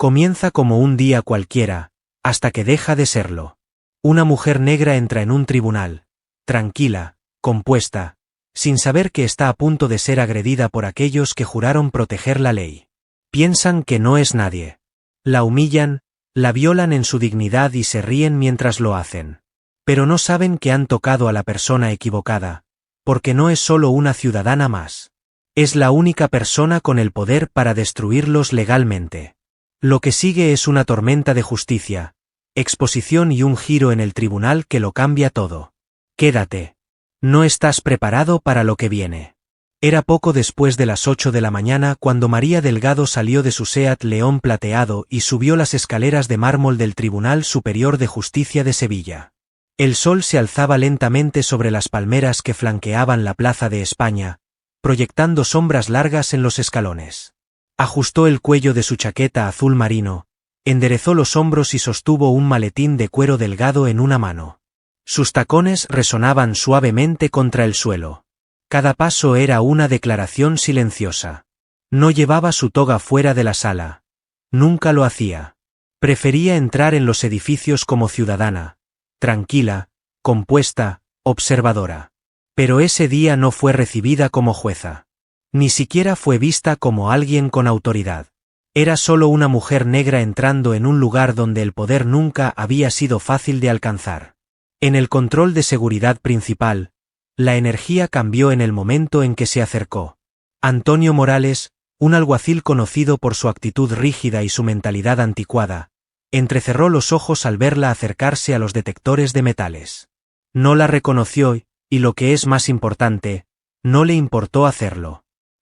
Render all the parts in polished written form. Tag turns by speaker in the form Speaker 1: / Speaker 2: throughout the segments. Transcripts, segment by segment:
Speaker 1: Comienza como un día cualquiera, hasta que deja de serlo. Una mujer negra entra en un tribunal, tranquila, compuesta, sin saber que está a punto de ser agredida por aquellos que juraron proteger la ley. Piensan que no es nadie. La humillan, la violan en su dignidad y se ríen mientras lo hacen. Pero no saben que han tocado a la persona equivocada, porque no es solo una ciudadana más. Es la única persona con el poder para destruirlos legalmente. Lo que sigue es una tormenta de justicia, exposición y un giro en el tribunal que lo cambia todo. Quédate. No estás preparado para lo que viene. Era poco después de las 8 de la mañana cuando María Delgado salió de su Seat León plateado y subió las escaleras de mármol del Tribunal Superior de Justicia de Sevilla. El sol se alzaba lentamente sobre las palmeras que flanqueaban la Plaza de España, proyectando sombras largas en los escalones. Ajustó el cuello de su chaqueta azul marino, enderezó los hombros y sostuvo un maletín de cuero delgado en una mano. Sus tacones resonaban suavemente contra el suelo. Cada paso era una declaración silenciosa. No llevaba su toga fuera de la sala. Nunca lo hacía. Prefería entrar en los edificios como ciudadana, tranquila, compuesta, observadora. Pero ese día no fue recibida como jueza. Ni siquiera fue vista como alguien con autoridad. Era solo una mujer negra entrando en un lugar donde el poder nunca había sido fácil de alcanzar. En el control de seguridad principal, la energía cambió en el momento en que se acercó. Antonio Morales, un alguacil conocido por su actitud rígida y su mentalidad anticuada, entrecerró los ojos al verla acercarse a los detectores de metales. No la reconoció y, lo que es más importante, no le importó hacerlo.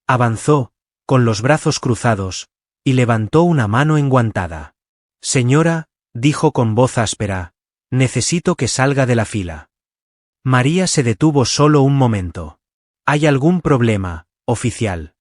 Speaker 1: Avanzó, con los brazos cruzados, y levantó una mano enguantada. «Señora», dijo con voz áspera, «necesito que salga de la fila». María se detuvo solo un momento. «¿Hay algún problema, oficial?»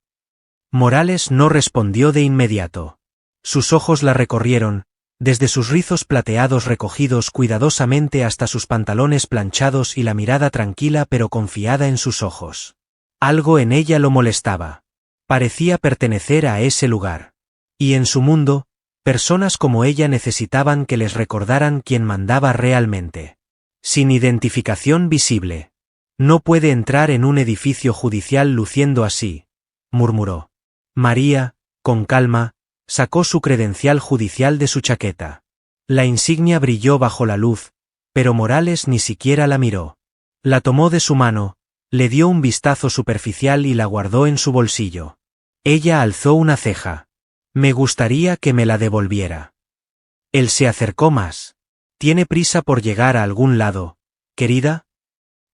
Speaker 1: Morales no respondió de inmediato. Sus ojos la recorrieron, desde sus rizos plateados recogidos cuidadosamente hasta sus pantalones planchados y la mirada tranquila pero confiada en sus ojos. Algo en ella lo molestaba. Parecía pertenecer a ese lugar. Y en su mundo, personas como ella necesitaban que les recordaran quién mandaba realmente. Sin identificación visible. «No puede entrar en un edificio judicial luciendo así», murmuró. María, con calma, sacó su credencial judicial de su chaqueta. La insignia brilló bajo la luz, pero Morales ni siquiera la miró. La tomó de su mano, le dio un vistazo superficial y la guardó en su bolsillo. Ella alzó una ceja. «Me gustaría que me la devolviera». Él se acercó más. «¿Tiene prisa por llegar a algún lado, querida?»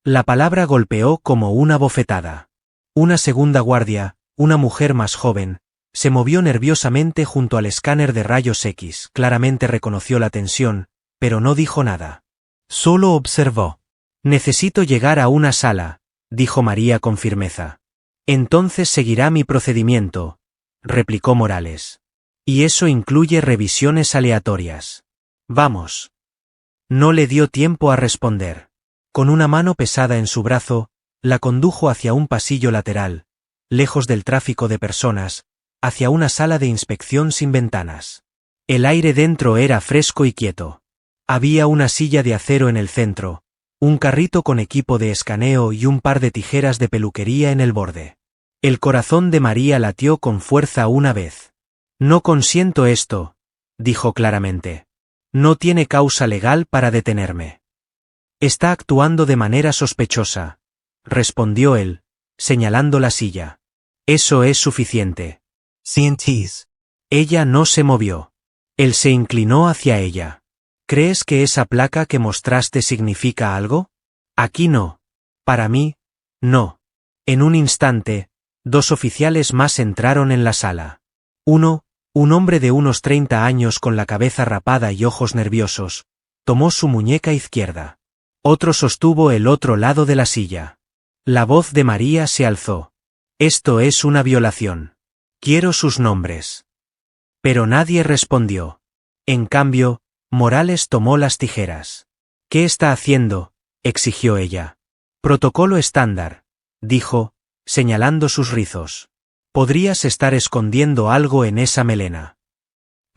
Speaker 1: La palabra golpeó como una bofetada. Una segunda guardia, una mujer más joven, se movió nerviosamente junto al escáner de rayos X. Claramente reconoció la tensión, pero no dijo nada. Solo observó. «Necesito llegar a una sala», dijo María con firmeza. «Entonces seguirá mi procedimiento», replicó Morales. «Y eso incluye revisiones aleatorias. Vamos». No le dio tiempo a responder. Con una mano pesada en su brazo, la condujo hacia un pasillo lateral, lejos del tráfico de personas, hacia una sala de inspección sin ventanas. El aire dentro era fresco y quieto. Había una silla de acero en el centro, un carrito con equipo de escaneo y un par de tijeras de peluquería en el borde. El corazón de María latió con fuerza una vez. «No consiento esto», dijo claramente. «No tiene causa legal para detenerme». «Está actuando de manera sospechosa», respondió él, señalando la silla. «Eso es suficiente». «Sientís». Ella no se movió. Él se inclinó hacia ella. «¿Crees que esa placa que mostraste significa algo? Aquí no. Para mí, no». En un instante, dos oficiales más entraron en la sala. Uno, un hombre de unos 30 años con la cabeza rapada y ojos nerviosos, tomó su muñeca izquierda. Otro sostuvo el otro lado de la silla. La voz de María se alzó. «Esto es una violación. Quiero sus nombres». Pero nadie respondió. En cambio, Morales tomó las tijeras. «¿Qué está haciendo?», exigió ella. «Protocolo estándar», dijo, señalando sus rizos. «Podrías estar escondiendo algo en esa melena».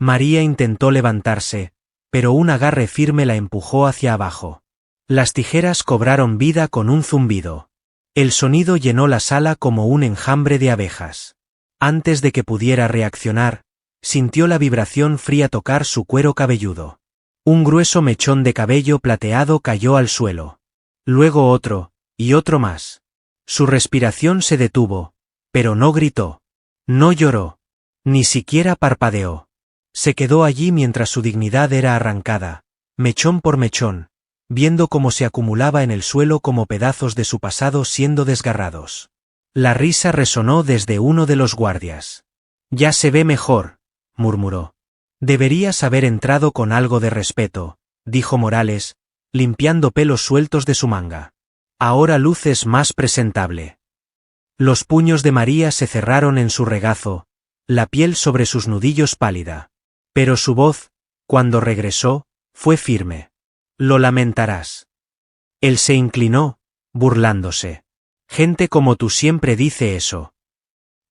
Speaker 1: María intentó levantarse, pero un agarre firme la empujó hacia abajo. Las tijeras cobraron vida con un zumbido. El sonido llenó la sala como un enjambre de abejas. Antes de que pudiera reaccionar, sintió la vibración fría tocar su cuero cabelludo. Un grueso mechón de cabello plateado cayó al suelo. Luego otro, y otro más. Su respiración se detuvo, pero no gritó. No lloró. Ni siquiera parpadeó. Se quedó allí mientras su dignidad era arrancada, mechón por mechón, viendo cómo se acumulaba en el suelo como pedazos de su pasado siendo desgarrados. La risa resonó desde uno de los guardias. Ya se ve mejor, murmuró. Deberías haber entrado con algo de respeto, dijo Morales, limpiando pelos sueltos de su manga. Ahora luces más presentable. Los puños de María se cerraron en su regazo, la piel sobre sus nudillos pálida. Pero su voz, cuando regresó, fue firme. Lo lamentarás. Él se inclinó, burlándose. Gente como tú siempre dice eso.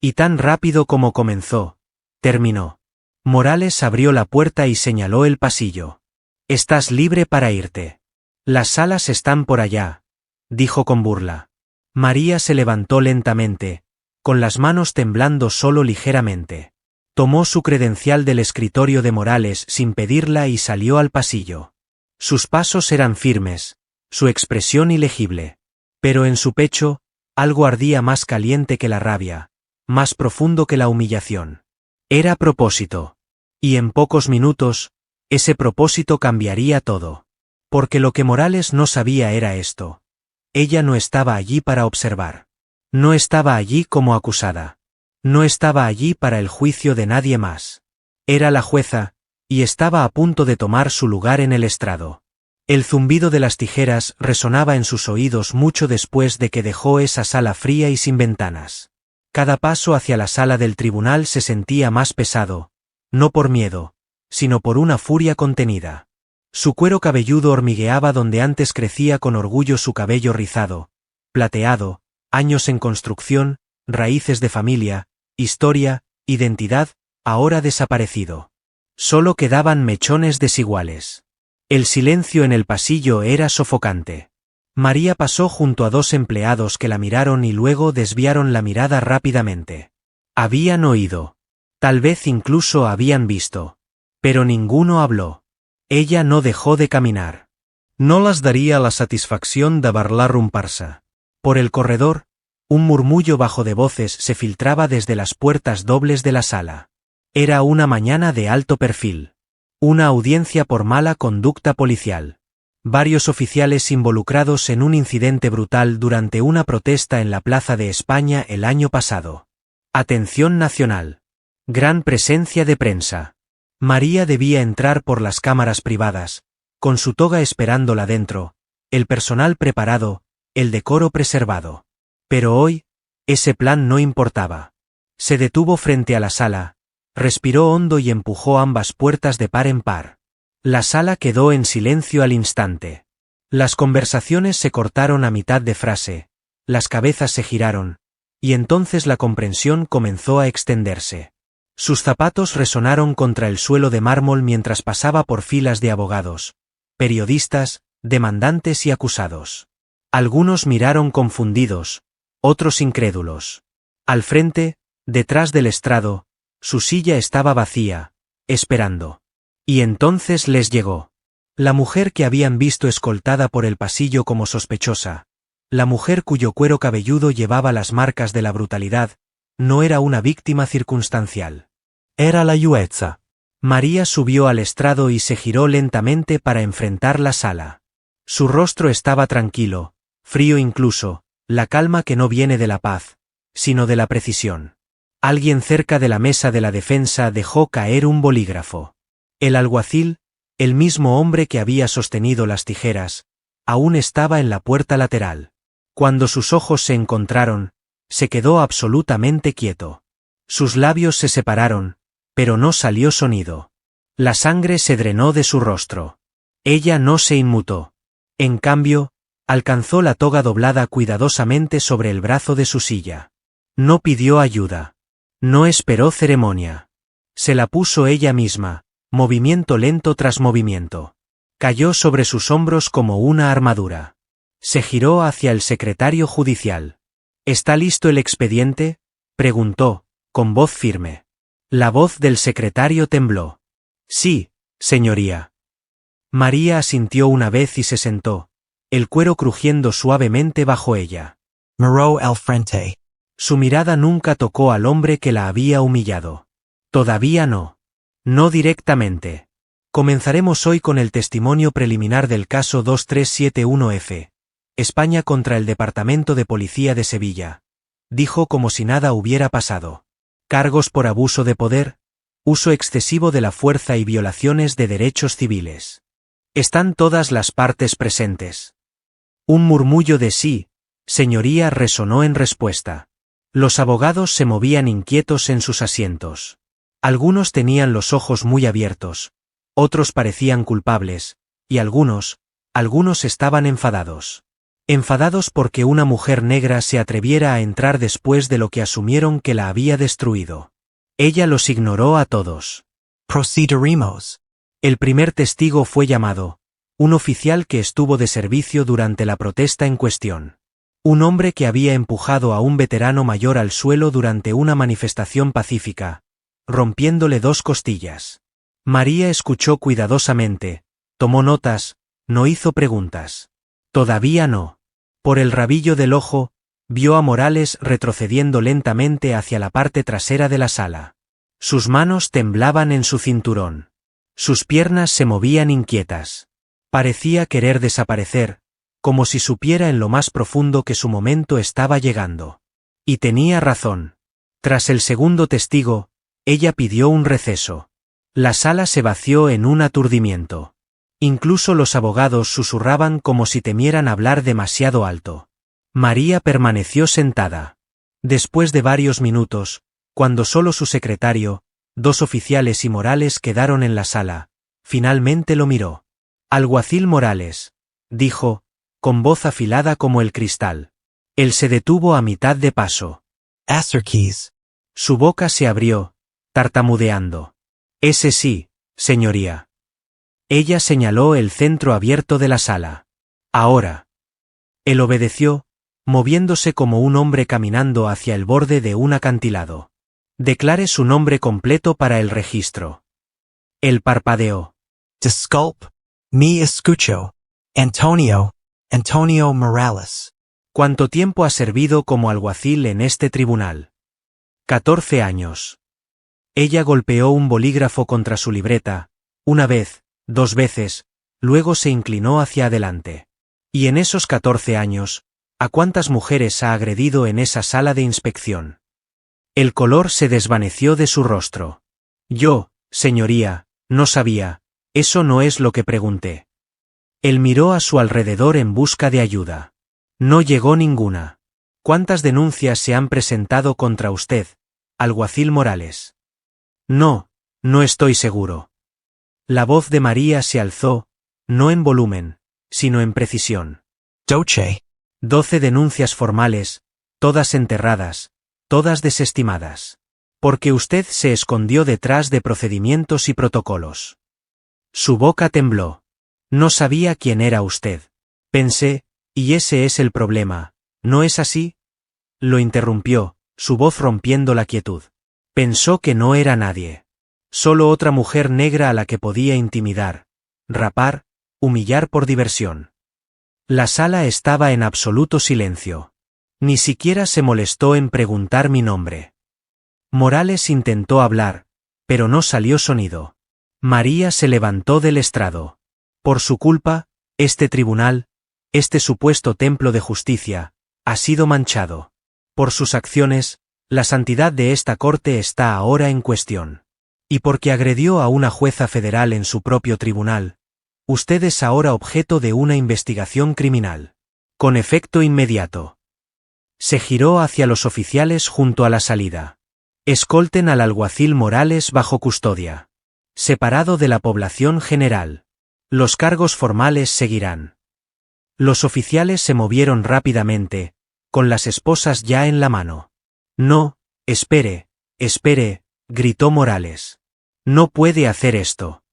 Speaker 1: Y tan rápido como comenzó, terminó. Morales abrió la puerta y señaló el pasillo. Estás libre para irte. Las salas están por allá, dijo con burla. María se levantó lentamente, con las manos temblando solo ligeramente. Tomó su credencial del escritorio de Morales sin pedirla y salió al pasillo. Sus pasos eran firmes, su expresión ilegible. Pero en su pecho, algo ardía más caliente que la rabia, más profundo que la humillación. Era propósito. Y en pocos minutos, ese propósito cambiaría todo. Porque lo que Morales no sabía era esto. Ella no estaba allí para observar. No estaba allí como acusada. No estaba allí para el juicio de nadie más. Era la jueza, y estaba a punto de tomar su lugar en el estrado. El zumbido de las tijeras resonaba en sus oídos mucho después de que dejó esa sala fría y sin ventanas. Cada paso hacia la sala del tribunal se sentía más pesado, no por miedo, sino por una furia contenida. Su cuero cabelludo hormigueaba donde antes crecía con orgullo su cabello rizado, plateado, años en construcción, raíces de familia, historia, identidad, ahora desaparecido. Solo quedaban mechones desiguales. El silencio en el pasillo era sofocante. María pasó junto a dos empleados que la miraron y luego desviaron la mirada rápidamente. Habían oído. Tal vez incluso habían visto. Pero ninguno habló. Ella no dejó de caminar. No les daría la satisfacción de verla romperse. Por el corredor, un murmullo bajo de voces se filtraba desde las puertas dobles de la sala. Era una mañana de alto perfil. Una audiencia por mala conducta policial. Varios oficiales involucrados en un incidente brutal durante una protesta en la Plaza de España el año pasado. Atención nacional. Gran presencia de prensa. María debía entrar por las cámaras privadas, con su toga esperándola dentro, el personal preparado, el decoro preservado. Pero hoy, ese plan no importaba. Se detuvo frente a la sala, respiró hondo y empujó ambas puertas de par en par. La sala quedó en silencio al instante. Las conversaciones se cortaron a mitad de frase, las cabezas se giraron, y entonces la comprensión comenzó a extenderse. Sus zapatos resonaron contra el suelo de mármol mientras pasaba por filas de abogados, periodistas, demandantes y acusados. Algunos miraron confundidos, otros incrédulos. Al frente, detrás del estrado, su silla estaba vacía, esperando. Y entonces les llegó. La mujer que habían visto escoltada por el pasillo como sospechosa, la mujer cuyo cuero cabelludo llevaba las marcas de la brutalidad, no era una víctima circunstancial. Era la jueza. María subió al estrado y se giró lentamente para enfrentar la sala. Su rostro estaba tranquilo, frío incluso, la calma que no viene de la paz, sino de la precisión. Alguien cerca de la mesa de la defensa dejó caer un bolígrafo. El alguacil, el mismo hombre que había sostenido las tijeras, aún estaba en la puerta lateral. Cuando sus ojos se encontraron, se quedó absolutamente quieto. Sus labios se separaron, pero no salió sonido. La sangre se drenó de su rostro. Ella no se inmutó. En cambio, alcanzó la toga doblada cuidadosamente sobre el brazo de su silla. No pidió ayuda. No esperó ceremonia. Se la puso ella misma, movimiento lento tras movimiento. Cayó sobre sus hombros como una armadura. Se giró hacia el secretario judicial. ¿Está listo el expediente?, preguntó, con voz firme. La voz del secretario tembló. Sí, señoría. María asintió una vez y se sentó, el cuero crujiendo suavemente bajo ella.
Speaker 2: Miró al frente.
Speaker 1: Su mirada nunca tocó al hombre que la había humillado. Todavía no. No directamente. Comenzaremos hoy con el testimonio preliminar del caso 2371F. España contra el Departamento de Policía de Sevilla. Dijo como si nada hubiera pasado. Cargos por abuso de poder, uso excesivo de la fuerza y violaciones de derechos civiles. Están todas las partes presentes. Un murmullo de sí, señoría, resonó en respuesta. Los abogados se movían inquietos en sus asientos. Algunos tenían los ojos muy abiertos, otros parecían culpables, y algunos estaban enfadados. Enfadados porque una mujer negra se atreviera a entrar después de lo que asumieron que la había destruido. Ella los ignoró a todos.
Speaker 2: Procederemos.
Speaker 1: El primer testigo fue llamado, un oficial que estuvo de servicio durante la protesta en cuestión. Un hombre que había empujado a un veterano mayor al suelo durante una manifestación pacífica, rompiéndole 2 costillas. María escuchó cuidadosamente, tomó notas, no hizo preguntas. Todavía no. Por el rabillo del ojo, vio a Morales retrocediendo lentamente hacia la parte trasera de la sala. Sus manos temblaban en su cinturón. Sus piernas se movían inquietas. Parecía querer desaparecer, como si supiera en lo más profundo que su momento estaba llegando. Y tenía razón. Tras el segundo testigo, ella pidió un receso. La sala se vació en un aturdimiento. Incluso los abogados susurraban como si temieran hablar demasiado alto. María permaneció sentada. Después de varios minutos, cuando solo su secretario, 2 oficiales y Morales quedaron en la sala, finalmente lo miró. Alguacil Morales, dijo, con voz afilada como el cristal. Él se detuvo a mitad de paso.
Speaker 2: Acerquís.
Speaker 1: Su boca se abrió, tartamudeando. Ese sí, señoría. Ella señaló el centro abierto de la sala. Ahora. Él obedeció, moviéndose como un hombre caminando hacia el borde de un acantilado. Declare su nombre completo para el registro. Él parpadeó.
Speaker 2: Disculpe. Me escucho. Antonio Morales.
Speaker 1: ¿Cuánto tiempo ha servido como alguacil en este tribunal? 14 años. Ella golpeó un bolígrafo contra su libreta, una vez, 2 veces, luego se inclinó hacia adelante. Y en esos 14 años, ¿a cuántas mujeres ha agredido en esa sala de inspección? El color se desvaneció de su rostro. Yo, señoría, no sabía, eso no es lo que pregunté. Él miró a su alrededor en busca de ayuda. No llegó ninguna. ¿Cuántas denuncias se han presentado contra usted, alguacil Morales? No estoy seguro. La voz de María se alzó, no en volumen, sino en precisión. 12 denuncias formales, todas enterradas, todas desestimadas. Porque usted se escondió detrás de procedimientos y protocolos. Su boca tembló. No sabía quién era usted. Pensé, y ese es el problema, ¿no es así? Lo interrumpió, su voz rompiendo la quietud. Pensó que no era nadie. Solo otra mujer negra a la que podía intimidar, rapar, humillar por diversión. La sala estaba en absoluto silencio. Ni siquiera se molestó en preguntar mi nombre. Morales intentó hablar, pero no salió sonido. María se levantó del estrado. Por su culpa, este tribunal, este supuesto templo de justicia, ha sido manchado. Por sus acciones, la santidad de esta corte está ahora en cuestión. Y porque agredió a una jueza federal en su propio tribunal, usted es ahora objeto de una investigación criminal. Con efecto inmediato. Se giró hacia los oficiales junto a la salida. Escolten al alguacil Morales bajo custodia. Separado de la población general. Los cargos formales seguirán. Los oficiales se movieron rápidamente, con las esposas ya en la mano. No, espere, gritó Morales. No puede hacer esto.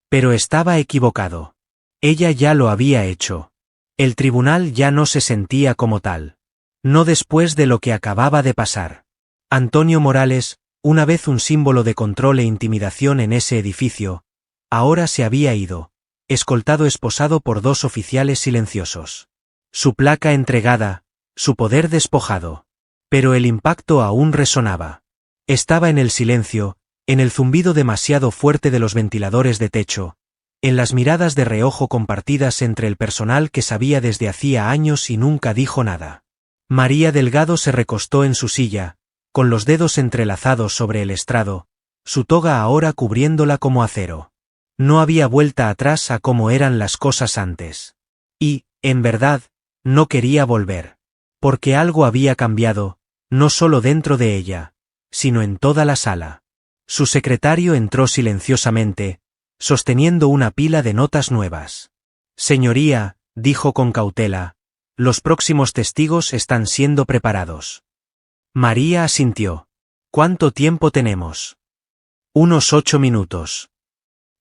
Speaker 1: Pero estaba equivocado. Ella ya lo había hecho. El tribunal ya no se sentía como tal. No después de lo que acababa de pasar. Antonio Morales, una vez un símbolo de control e intimidación en ese edificio, ahora se había ido, esposado por 2 oficiales silenciosos. Su placa entregada, su poder despojado. Pero el impacto aún resonaba. Estaba en el silencio, en el zumbido demasiado fuerte de los ventiladores de techo, en las miradas de reojo compartidas entre el personal que sabía desde hacía años y nunca dijo nada. María Delgado se recostó en su silla, con los dedos entrelazados sobre el estrado, su toga ahora cubriéndola como acero. No había vuelta atrás a cómo eran las cosas antes. Y, en verdad, no quería volver. Porque algo había cambiado, no solo dentro de ella, sino en toda la sala. Su secretario entró silenciosamente, sosteniendo una pila de notas nuevas. Señoría, dijo con cautela, los próximos testigos están siendo preparados. María asintió. ¿Cuánto tiempo tenemos? Unos 8 minutos.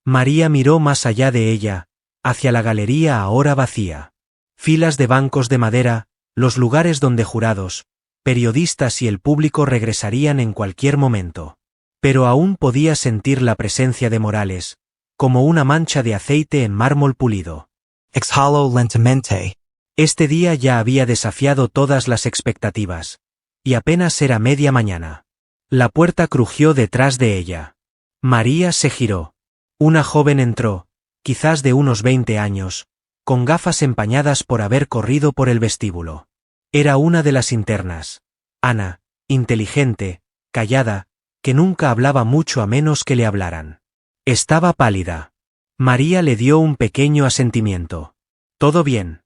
Speaker 1: María miró más allá de ella, hacia la galería ahora vacía. Filas de bancos de madera, los lugares donde jurados, periodistas y el público regresarían en cualquier momento. Pero aún podía sentir la presencia de Morales, como una mancha de aceite en mármol pulido.
Speaker 2: Exhaló lentamente.
Speaker 1: Este día ya había desafiado todas las expectativas. Y apenas era media mañana. La puerta crujió detrás de ella. María se giró. Una joven entró, quizás de unos 20 años, con gafas empañadas por haber corrido por el vestíbulo. Era una de las internas. Ana, inteligente, callada, que nunca hablaba mucho a menos que le hablaran. Estaba pálida. María le dio un pequeño asentimiento. ¿Todo bien?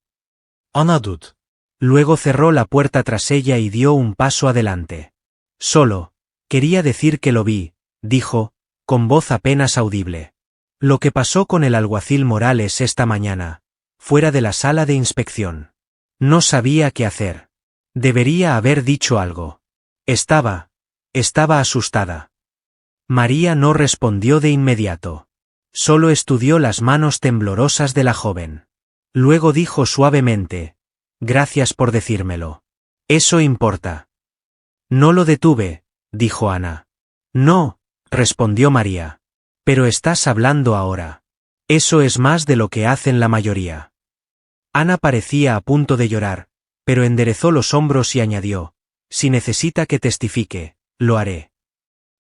Speaker 2: Anadut.
Speaker 1: Luego cerró la puerta tras ella y dio un paso adelante. Solo, quería decir que lo vi, dijo, con voz apenas audible. Lo que pasó con el alguacil Morales esta mañana, fuera de la sala de inspección. No sabía qué hacer. Debería haber dicho algo. Estaba asustada. María no respondió de inmediato. Solo estudió las manos temblorosas de la joven. Luego dijo suavemente, gracias por decírmelo. Eso importa. No lo detuve, dijo Ana. No, respondió María. Pero estás hablando ahora. Eso es más de lo que hacen la mayoría. Ana parecía a punto de llorar, pero enderezó los hombros y añadió, si necesita que testifique, lo haré.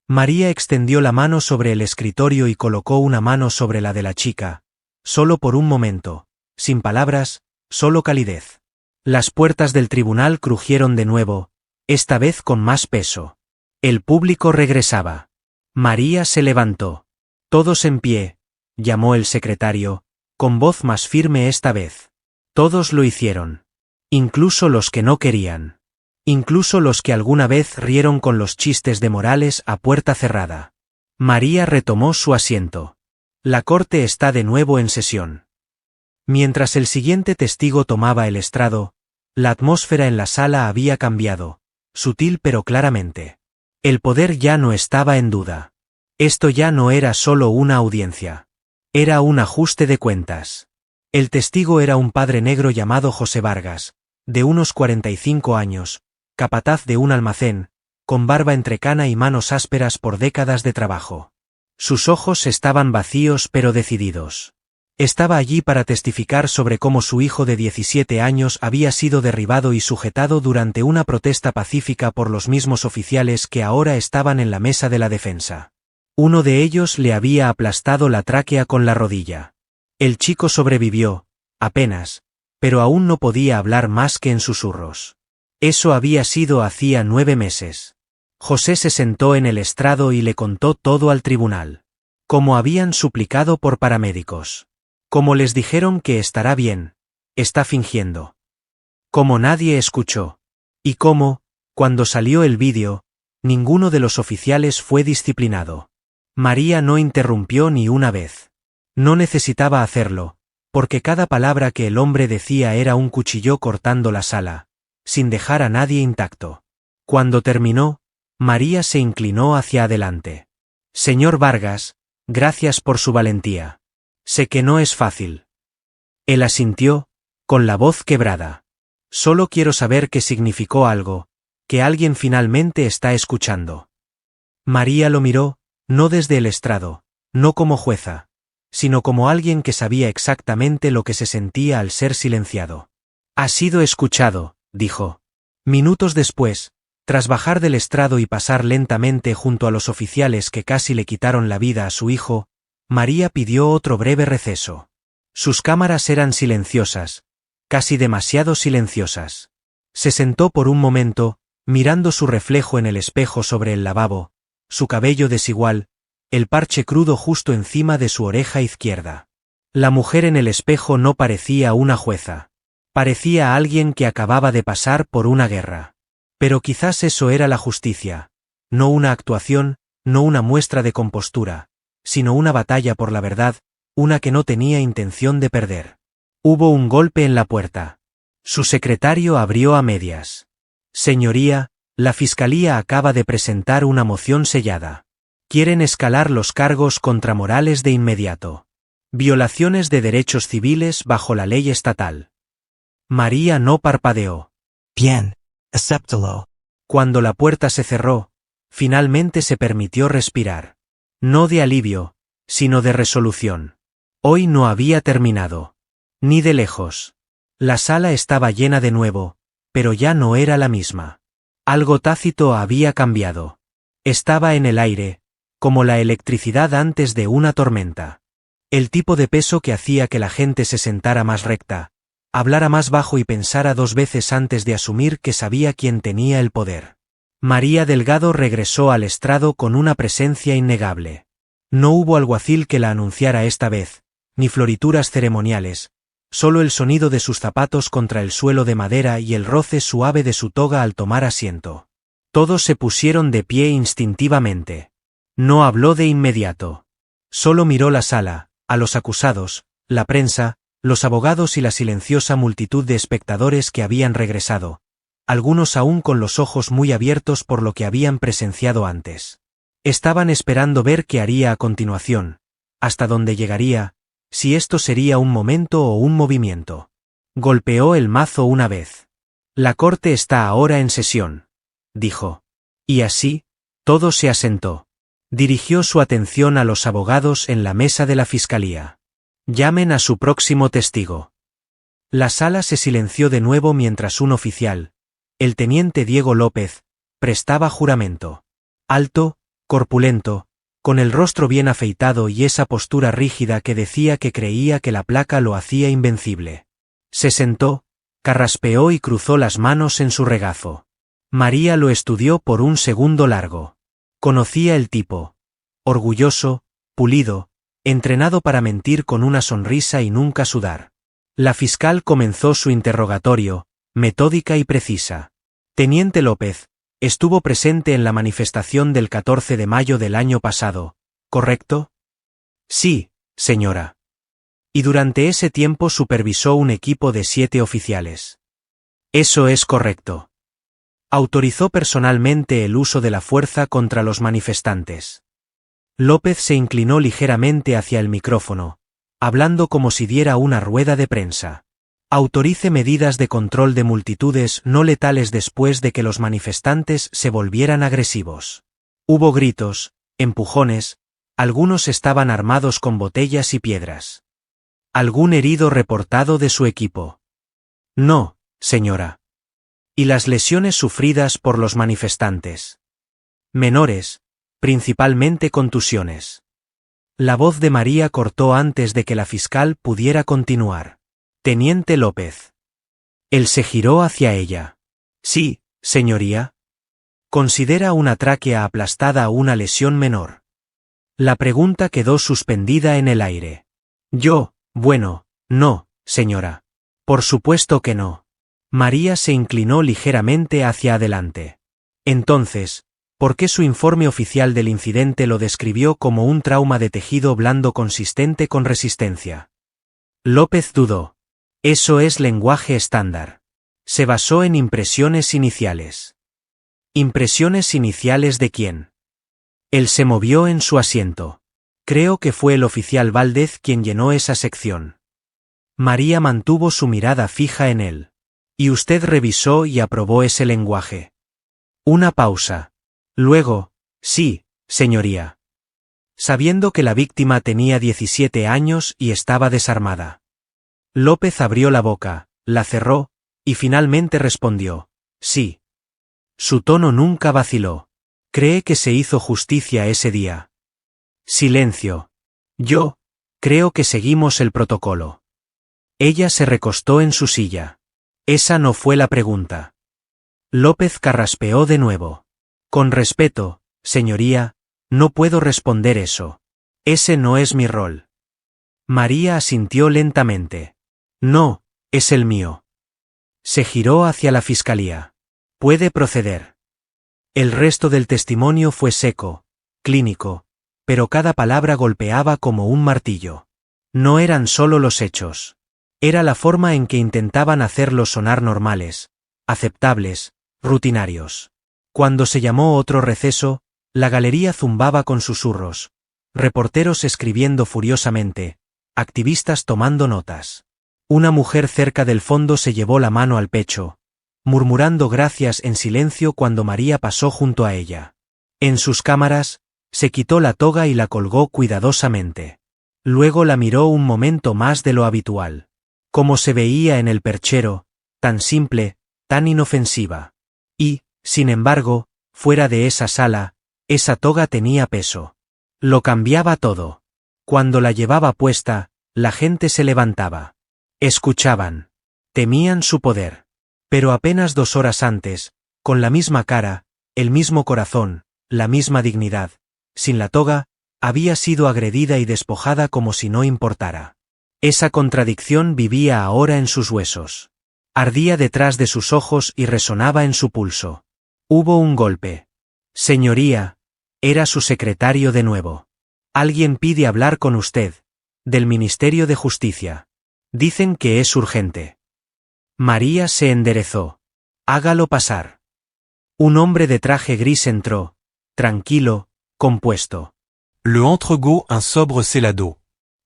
Speaker 1: María extendió la mano sobre el escritorio y colocó una mano sobre la de la chica, solo por un momento, sin palabras, solo calidez. Las puertas del tribunal crujieron de nuevo, esta vez con más peso. El público regresaba. María se levantó. Todos en pie, llamó el secretario, con voz más firme esta vez. Todos lo hicieron. Incluso los que no querían. Incluso los que alguna vez rieron con los chistes de Morales a puerta cerrada. María retomó su asiento. La corte está de nuevo en sesión. Mientras el siguiente testigo tomaba el estrado, la atmósfera en la sala había cambiado, sutil pero claramente. El poder ya no estaba en duda. Esto ya no era solo una audiencia. Era un ajuste de cuentas. El testigo era un padre negro llamado José Vargas, de unos 45 años, capataz de un almacén, con barba entrecana y manos ásperas por décadas de trabajo. Sus ojos estaban vacíos pero decididos. Estaba allí para testificar sobre cómo su hijo de 17 años había sido derribado y sujetado durante una protesta pacífica por los mismos oficiales que ahora estaban en la mesa de la defensa. Uno de ellos le había aplastado la tráquea con la rodilla. El chico sobrevivió, apenas, pero aún no podía hablar más que en susurros. Eso había sido hacía 9 meses. José se sentó en el estrado y le contó todo al tribunal. Cómo habían suplicado por paramédicos. Cómo les dijeron que estará bien, está fingiendo. Cómo nadie escuchó. Y cómo, cuando salió el vídeo, ninguno de los oficiales fue disciplinado. María no interrumpió ni una vez. No necesitaba hacerlo, porque cada palabra que el hombre decía era un cuchillo cortando la sala, sin dejar a nadie intacto. Cuando terminó, María se inclinó hacia adelante. Señor Vargas, Gracias por su valentía. Sé que no es fácil. Él asintió, con la voz quebrada. Solo quiero saber qué significó algo, que alguien finalmente está escuchando. María lo miró, no desde el estrado, no como jueza, sino como alguien que sabía exactamente lo que se sentía al ser silenciado. Ha sido escuchado, dijo. Minutos después, tras bajar del estrado y pasar lentamente junto a los oficiales que casi le quitaron la vida a su hijo, María pidió otro breve receso. Sus cámaras eran silenciosas, casi demasiado silenciosas. Se sentó por un momento, mirando su reflejo en el espejo sobre el lavabo, su cabello desigual, el parche crudo justo encima de su oreja izquierda. La mujer en el espejo no parecía una jueza. Parecía alguien que acababa de pasar por una guerra. Pero quizás eso era la justicia. No una actuación, no una muestra de compostura, sino una batalla por la verdad, una que no tenía intención de perder. Hubo un golpe en la puerta. Su secretario abrió a medias. Señoría, la Fiscalía acaba de presentar una moción sellada. Quieren escalar los cargos contra Morales de inmediato. Violaciones de derechos civiles bajo la ley estatal. María no parpadeó.
Speaker 2: Bien, acéptalo.
Speaker 1: Cuando la puerta se cerró, finalmente se permitió respirar. No de alivio, sino de resolución. Hoy no había terminado. Ni de lejos. La sala estaba llena de nuevo, pero ya no era la misma. Algo tácito había cambiado. Estaba en el aire, como la electricidad antes de una tormenta. El tipo de peso que hacía que la gente se sentara más recta, hablara más bajo y pensara dos veces antes de asumir que sabía quién tenía el poder. María Delgado regresó al estrado con una presencia innegable. No hubo alguacil que la anunciara esta vez, ni florituras ceremoniales, solo el sonido de sus zapatos contra el suelo de madera y el roce suave de su toga al tomar asiento. Todos se pusieron de pie instintivamente. No habló de inmediato. Solo miró la sala, a los acusados, la prensa, los abogados y la silenciosa multitud de espectadores que habían regresado, algunos aún con los ojos muy abiertos por lo que habían presenciado antes. Estaban esperando ver qué haría a continuación, hasta dónde llegaría, si esto sería un momento o un movimiento. Golpeó el mazo una vez. La corte está ahora en sesión, dijo. Y así, todo se asentó. Dirigió su atención a los abogados en la mesa de la fiscalía. Llamen a su próximo testigo. La sala se silenció de nuevo mientras un oficial, el teniente Diego López, prestaba juramento. Alto, corpulento, con el rostro bien afeitado y esa postura rígida que decía que creía que la placa lo hacía invencible. Se sentó, carraspeó y cruzó las manos en su regazo. María lo estudió por un segundo largo. Conocía el tipo. Orgulloso, pulido, entrenado para mentir con una sonrisa y nunca sudar. La fiscal comenzó su interrogatorio, metódica y precisa. Teniente López, estuvo presente en la manifestación del 14 de mayo del año pasado, ¿correcto? Sí, señora. Y durante ese tiempo supervisó un equipo de 7 oficiales. Eso es correcto. Autorizó personalmente el uso de la fuerza contra los manifestantes. López se inclinó ligeramente hacia el micrófono, hablando como si diera una rueda de prensa. Autorice medidas de control de multitudes no letales después de que los manifestantes se volvieran agresivos. Hubo gritos, empujones, algunos estaban armados con botellas y piedras. ¿Algún herido reportado de su equipo? No, señora. ¿Y las lesiones sufridas por los manifestantes? Menores, principalmente contusiones. La voz de María cortó antes de que la fiscal pudiera continuar. Teniente López. Él se giró hacia ella. Sí, señoría. ¿Considera una tráquea aplastada una lesión menor? La pregunta quedó suspendida en el aire. Bueno, no, señora. Por supuesto que no. María se inclinó ligeramente hacia adelante. Entonces, ¿por qué su informe oficial del incidente lo describió como un trauma de tejido blando consistente con resistencia? López dudó. Eso es lenguaje estándar. Se basó en impresiones iniciales. ¿Impresiones iniciales de quién? Él se movió en su asiento. Creo que fue el oficial Valdez quien llenó esa sección. María mantuvo su mirada fija en él. Y usted revisó y aprobó ese lenguaje. Una pausa. Luego, sí, señoría. Sabiendo que la víctima tenía 17 años y estaba desarmada. López abrió la boca, la cerró, y finalmente respondió, sí. Su tono nunca vaciló. ¿Cree que se hizo justicia ese día? Silencio. Yo, creo que seguimos el protocolo. Ella se recostó en su silla. Esa no fue la pregunta. López carraspeó de nuevo. Con respeto, señoría, no puedo responder eso. Ese no es mi rol. María asintió lentamente. No, es el mío. Se giró hacia la fiscalía. Puede proceder. El resto del testimonio fue seco, clínico, pero cada palabra golpeaba como un martillo. No eran solo los hechos. Era la forma en que intentaban hacerlos sonar normales, aceptables, rutinarios. Cuando se llamó otro receso, la galería zumbaba con susurros. Reporteros escribiendo furiosamente, activistas tomando notas. Una mujer cerca del fondo se llevó la mano al pecho, murmurando gracias en silencio cuando María pasó junto a ella. En sus cámaras, se quitó la toga y la colgó cuidadosamente. Luego la miró un momento más de lo habitual. Como se veía en el perchero, tan simple, tan inofensiva. Y, sin embargo, fuera de esa sala, esa toga tenía peso. Lo cambiaba todo. Cuando la llevaba puesta, la gente se levantaba. Escuchaban. Temían su poder. Pero apenas 2 horas antes, con la misma cara, el mismo corazón, la misma dignidad, sin la toga, había sido agredida y despojada como si no importara. Esa contradicción vivía ahora en sus huesos. Ardía detrás de sus ojos y resonaba en su pulso. Hubo un golpe. Señoría, era su secretario de nuevo. Alguien pide hablar con usted, del Ministerio de Justicia. Dicen que es urgente. María se enderezó. Hágalo pasar. Un hombre de traje gris entró, tranquilo, compuesto.
Speaker 3: Le entregó un sobre celado.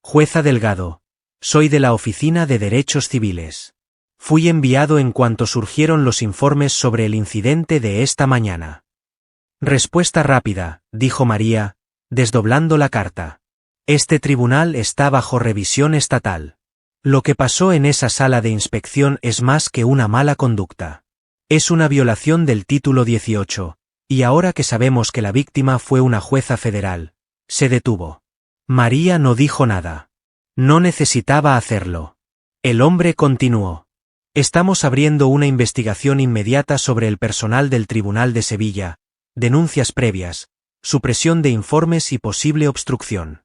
Speaker 1: Jueza Delgado. Soy de la Oficina de Derechos Civiles. Fui enviado en cuanto surgieron los informes sobre el incidente de esta mañana. Respuesta rápida, dijo María, desdoblando la carta. Este tribunal está bajo revisión estatal. Lo que pasó en esa sala de inspección es más que una mala conducta. Es una violación del título 18, y ahora que sabemos que la víctima fue una jueza federal, se detuvo. María no dijo nada. No necesitaba hacerlo. El hombre continuó. Estamos abriendo una investigación inmediata sobre el personal del Tribunal de Sevilla, denuncias previas, supresión de informes y posible obstrucción.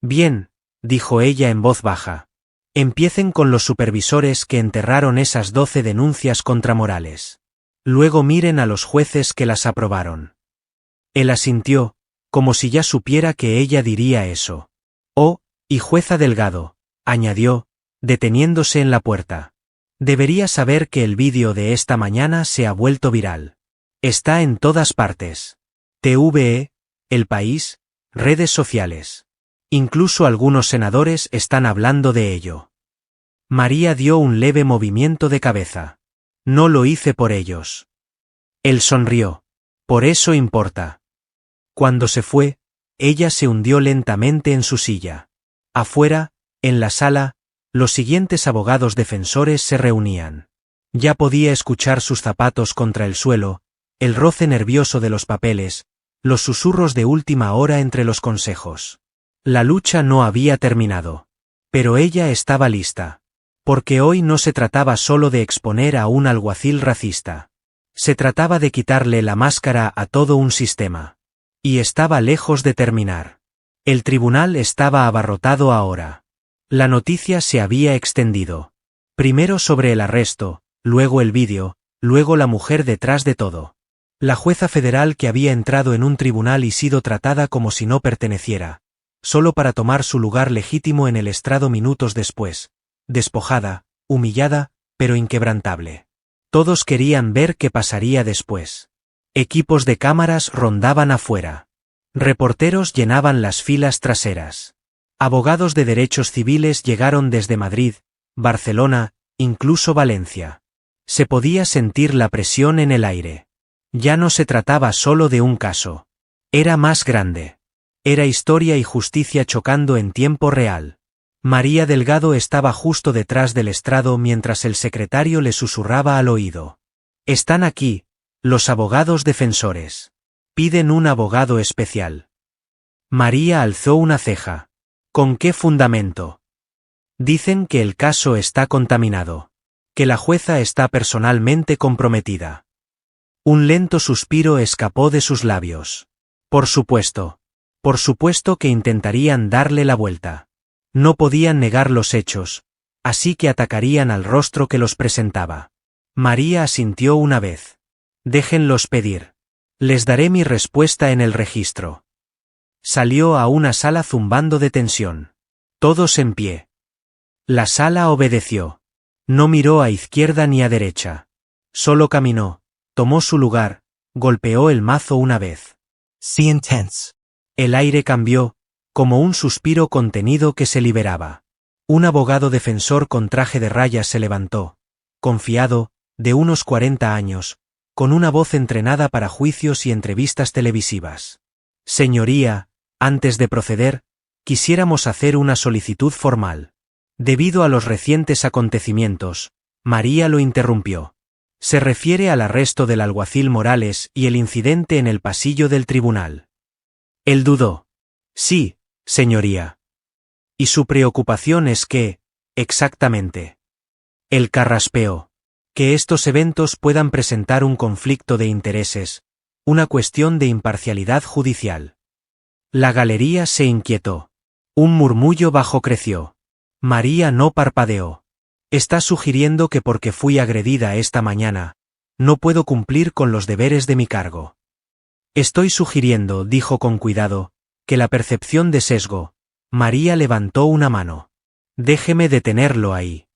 Speaker 1: Bien, dijo ella en voz baja. Empiecen con los supervisores que enterraron esas 12 denuncias contra Morales. Luego miren a los jueces que las aprobaron. Él asintió, como si ya supiera que ella diría eso. Oh, y jueza Delgado, añadió, deteniéndose en la puerta. Debería saber que el vídeo de esta mañana se ha vuelto viral. Está en todas partes. TVE, El País, redes sociales. Incluso algunos senadores están hablando de ello. María dio un leve movimiento de cabeza. No lo hice por ellos. Él sonrió. Por eso importa. Cuando se fue, ella se hundió lentamente en su silla. Afuera, en la sala, los siguientes abogados defensores se reunían. Ya podía escuchar sus zapatos contra el suelo, el roce nervioso de los papeles, los susurros de última hora entre los consejos. La lucha no había terminado. Pero ella estaba lista. Porque hoy no se trataba solo de exponer a un alguacil racista. Se trataba de quitarle la máscara a todo un sistema. Y estaba lejos de terminar. El tribunal estaba abarrotado ahora. La noticia se había extendido. Primero sobre el arresto, luego el vídeo, luego la mujer detrás de todo. La jueza federal que había entrado en un tribunal y sido tratada como si no perteneciera, solo para tomar su lugar legítimo en el estrado minutos después, despojada, humillada, pero inquebrantable. Todos querían ver qué pasaría después. Equipos de cámaras rondaban afuera. Reporteros llenaban las filas traseras. Abogados de derechos civiles llegaron desde Madrid, Barcelona, incluso Valencia. Se podía sentir la presión en el aire. Ya no se trataba solo de un caso. Era más grande. Era historia y justicia chocando en tiempo real. María Delgado estaba justo detrás del estrado mientras el secretario le susurraba al oído. Están aquí, los abogados defensores. Piden un abogado especial. María alzó una ceja. ¿Con qué fundamento? Dicen que el caso está contaminado. Que la jueza está personalmente comprometida. Un lento suspiro escapó de sus labios. Por supuesto que intentarían darle la vuelta. No podían negar los hechos, así que atacarían al rostro que los presentaba. María asintió una vez. Déjenlos pedir. Les daré mi respuesta en el registro. Salió a una sala zumbando de tensión. Todos en pie. La sala obedeció. No miró a izquierda ni a derecha. Solo caminó, tomó su lugar, golpeó el mazo una vez.
Speaker 2: See intense.
Speaker 1: El aire cambió, como un suspiro contenido que se liberaba. Un abogado defensor con traje de rayas se levantó, confiado, de unos 40 años, con una voz entrenada para juicios y entrevistas televisivas. Señoría, antes de proceder, quisiéramos hacer una solicitud formal. Debido a los recientes acontecimientos, María lo interrumpió. Se refiere al arresto del alguacil Morales y el incidente en el pasillo del tribunal. Él dudó. Sí, señoría. Y su preocupación es que, exactamente. Él carraspeó. Que estos eventos puedan presentar un conflicto de intereses, una cuestión de imparcialidad judicial. La galería se inquietó. Un murmullo bajo creció. María no parpadeó. Está sugiriendo que porque fui agredida esta mañana, no puedo cumplir con los deberes de mi cargo. Estoy sugiriendo, dijo con cuidado, que la percepción de sesgo. María levantó una mano. Déjeme detenerlo ahí.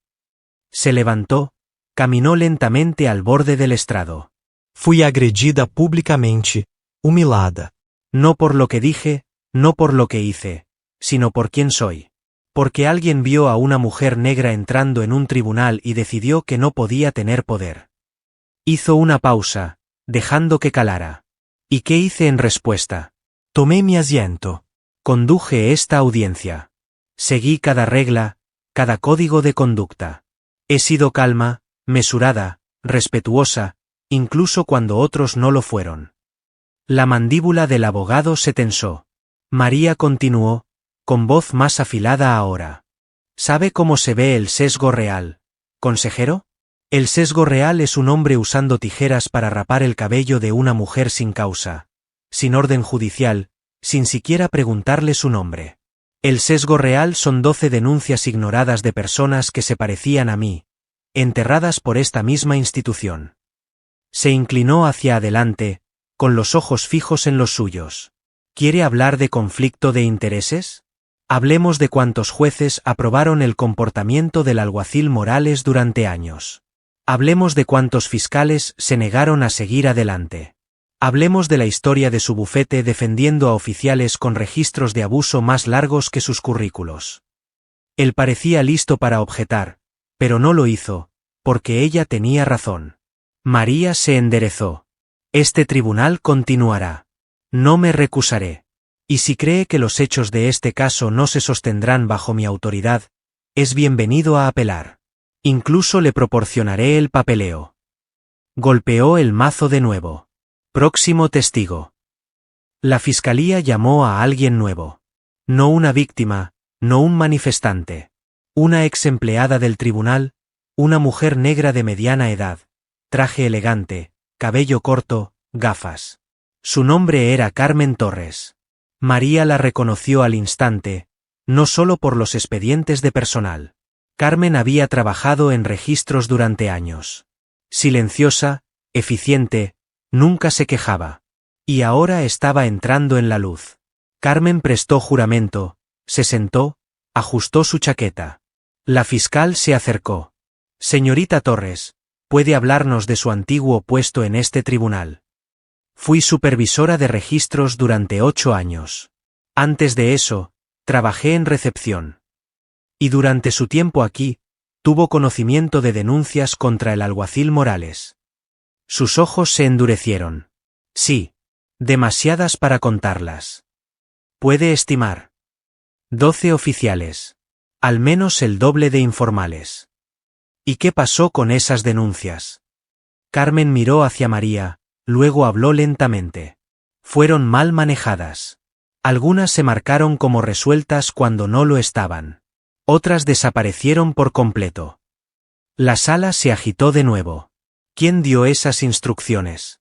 Speaker 1: Se levantó, caminó lentamente al borde del estrado.
Speaker 2: Fui agredida públicamente, humilhada.
Speaker 1: No por lo que dije, no por lo que hice, sino por quién soy. Porque alguien vio a una mujer negra entrando en un tribunal y decidió que no podía tener poder. Hizo una pausa, dejando que calara. ¿Y qué hice en respuesta?
Speaker 2: Tomé mi asiento.
Speaker 1: Conduje esta audiencia. Seguí cada regla, cada código de conducta. He sido calma, mesurada, respetuosa, incluso cuando otros no lo fueron. La mandíbula del abogado se tensó. María continuó, con voz más afilada ahora. ¿Sabe cómo se ve el sesgo real, consejero? El sesgo real es un hombre usando tijeras para rapar el cabello de una mujer sin causa, sin orden judicial, sin siquiera preguntarle su nombre. El sesgo real son 12 denuncias ignoradas de personas que se parecían a mí, enterradas por esta misma institución. Se inclinó hacia adelante, con los ojos fijos en los suyos. ¿Quiere hablar de conflicto de intereses? Hablemos de cuántos jueces aprobaron el comportamiento del alguacil Morales durante años. Hablemos de cuántos fiscales se negaron a seguir adelante. Hablemos de la historia de su bufete defendiendo a oficiales con registros de abuso más largos que sus currículos. Él parecía listo para objetar, pero no lo hizo, porque ella tenía razón. María se enderezó. Este tribunal continuará. No me recusaré. Y si cree que los hechos de este caso no se sostendrán bajo mi autoridad, es bienvenido a apelar. Incluso le proporcionaré el papeleo. Golpeó el mazo de nuevo. Próximo testigo. La fiscalía llamó a alguien nuevo. No una víctima, no un manifestante. Una ex empleada del tribunal, una mujer negra de mediana edad, traje elegante, cabello corto, gafas. Su nombre era Carmen Torres. María la reconoció al instante, no solo por los expedientes de personal. Carmen había trabajado en registros durante años. Silenciosa, eficiente, nunca se quejaba. Y ahora estaba entrando en la luz. Carmen prestó juramento, se sentó, ajustó su chaqueta. La fiscal se acercó. Señorita Torres, ¿puede hablarnos de su antiguo puesto en este tribunal? Fui supervisora de registros durante 8 años. Antes de eso, trabajé en recepción. Y durante su tiempo aquí, tuvo conocimiento de denuncias contra el alguacil Morales. Sus ojos se endurecieron. Sí. Demasiadas para contarlas. Puede estimar. 12 oficiales. Al menos el doble de informales. ¿Y qué pasó con esas denuncias? Carmen miró hacia María, luego habló lentamente. Fueron mal manejadas. Algunas se marcaron como resueltas cuando no lo estaban. Otras desaparecieron por completo. La sala se agitó de nuevo. ¿Quién dio esas instrucciones?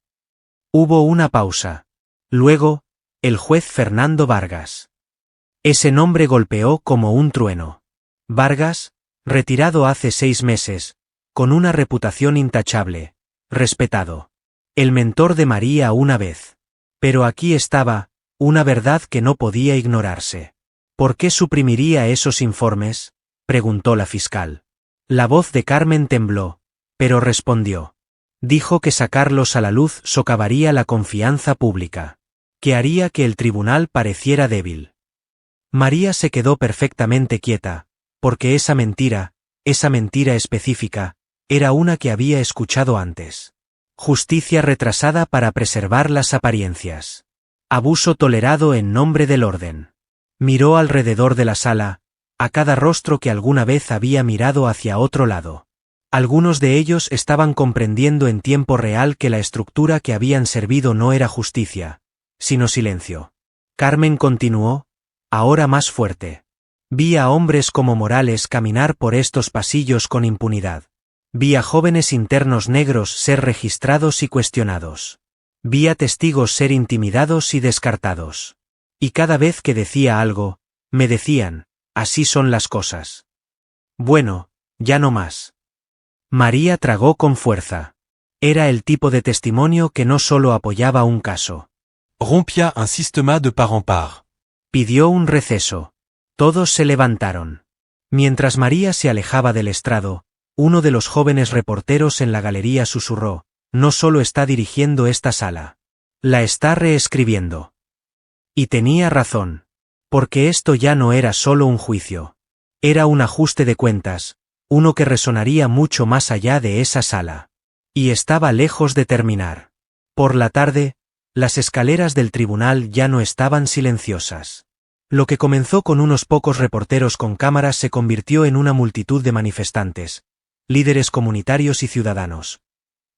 Speaker 1: Hubo una pausa. Luego, el juez Fernando Vargas. Ese nombre golpeó como un trueno. Vargas, retirado hace 6 meses, con una reputación intachable, respetado. El mentor de María una vez. Pero aquí estaba, una verdad que no podía ignorarse. ¿Por qué suprimiría esos informes?, preguntó la fiscal. La voz de Carmen tembló, pero respondió. Dijo que sacarlos a la luz socavaría la confianza pública, que haría que el tribunal pareciera débil. María se quedó perfectamente quieta, porque esa mentira específica, era una que había escuchado antes. Justicia retrasada para preservar las apariencias. Abuso tolerado en nombre del orden. Miró alrededor de la sala, a cada rostro que alguna vez había mirado hacia otro lado. Algunos de ellos estaban comprendiendo en tiempo real que la estructura que habían servido no era justicia, sino silencio. Carmen continuó, ahora más fuerte. Vi a hombres como Morales caminar por estos pasillos con impunidad. Vi a jóvenes internos negros ser registrados y cuestionados. Vi a testigos ser intimidados y descartados. Y cada vez que decía algo, me decían, así son las cosas. Bueno, ya no más. María tragó con fuerza. Era el tipo de testimonio que no solo apoyaba un caso.
Speaker 3: Rompia un système de part en part.
Speaker 1: Pidió un receso. Todos se levantaron. Mientras María se alejaba del estrado, uno de los jóvenes reporteros en la galería susurró, no solo está dirigiendo esta sala. La está reescribiendo. Y tenía razón. Porque esto ya no era solo un juicio. Era un ajuste de cuentas, uno que resonaría mucho más allá de esa sala. Y estaba lejos de terminar. Por la tarde, las escaleras del tribunal ya no estaban silenciosas. Lo que comenzó con unos pocos reporteros con cámaras se convirtió en una multitud de manifestantes, líderes comunitarios y ciudadanos.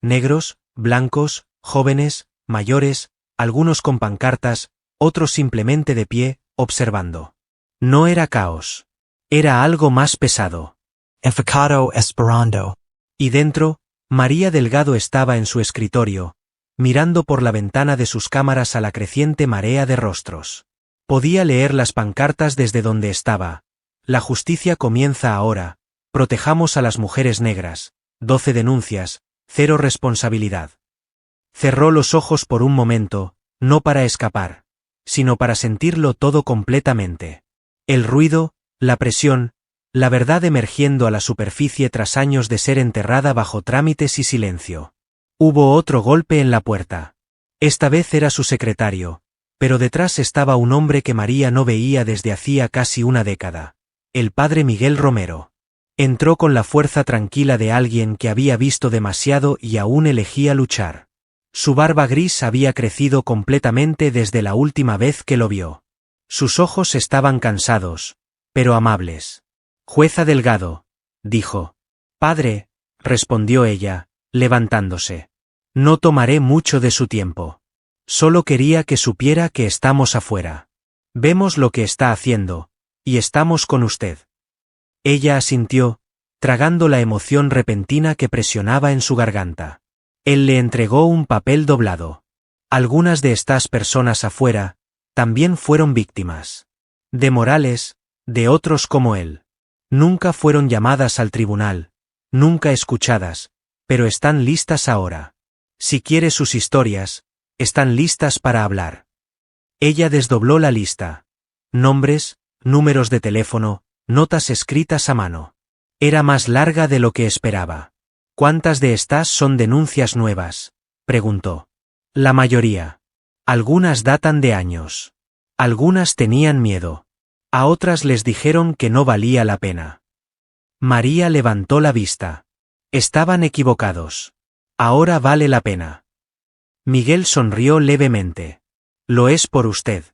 Speaker 1: Negros, blancos, jóvenes, mayores, algunos con pancartas, otros simplemente de pie, observando. No era caos. Era algo más pesado.
Speaker 2: Enfocado esperando.
Speaker 1: Y dentro, María Delgado estaba en su escritorio, mirando por la ventana de sus cámaras a la creciente marea de rostros. Podía leer las pancartas desde donde estaba. La justicia comienza ahora. Protejamos a las mujeres negras. 12 denuncias, 0 responsabilidad. Cerró los ojos por un momento, no para escapar, sino para sentirlo todo completamente. El ruido, la presión, la verdad emergiendo a la superficie tras años de ser enterrada bajo trámites y silencio. Hubo otro golpe en la puerta. Esta vez era su secretario, pero detrás estaba un hombre que María no veía desde hacía casi una década. El padre Miguel Romero. Entró con la fuerza tranquila de alguien que había visto demasiado y aún elegía luchar. Su barba gris había crecido completamente desde la última vez que lo vio. Sus ojos estaban cansados, pero amables. Jueza Delgado, dijo. Padre, respondió ella, levantándose. No tomaré mucho de su tiempo. Solo quería que supiera que estamos afuera. Vemos lo que está haciendo, y estamos con usted. Ella asintió, tragando la emoción repentina que presionaba en su garganta. Él le entregó un papel doblado. Algunas de estas personas afuera, también fueron víctimas. De Morales, de otros como él. Nunca fueron llamadas al tribunal, nunca escuchadas, pero están listas ahora. Si quiere sus historias, están listas para hablar. Ella desdobló la lista. Nombres, números de teléfono, notas escritas a mano. Era más larga de lo que esperaba. ¿Cuántas de estas son denuncias nuevas?, preguntó. La mayoría. Algunas datan de años. Algunas tenían miedo. A otras les dijeron que no valía la pena. María levantó la vista. Estaban equivocados. Ahora vale la pena. Miguel sonrió levemente. Lo es por usted.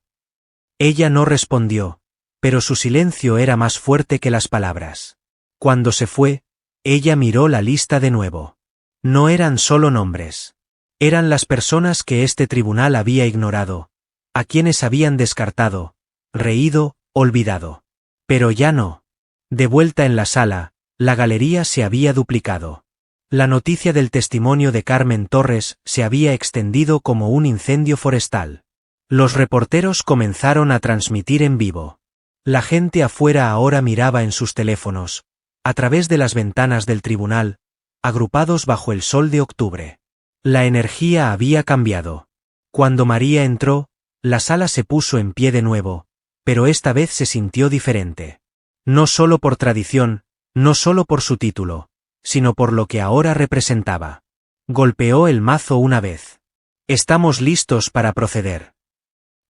Speaker 1: Ella no respondió, pero su silencio era más fuerte que las palabras. Cuando se fue, ella miró la lista de nuevo. No eran solo nombres. Eran las personas que este tribunal había ignorado, a quienes habían descartado, reído, olvidado. Pero ya no. De vuelta en la sala, la galería se había duplicado. La noticia del testimonio de Carmen Torres se había extendido como un incendio forestal. Los reporteros comenzaron a transmitir en vivo. La gente afuera ahora miraba en sus teléfonos, a través de las ventanas del tribunal, agrupados bajo el sol de octubre. La energía había cambiado. Cuando María entró, la sala se puso en pie de nuevo, pero esta vez se sintió diferente. No solo por tradición, no solo por su título, sino por lo que ahora representaba. Golpeó el mazo una vez. Estamos listos para proceder.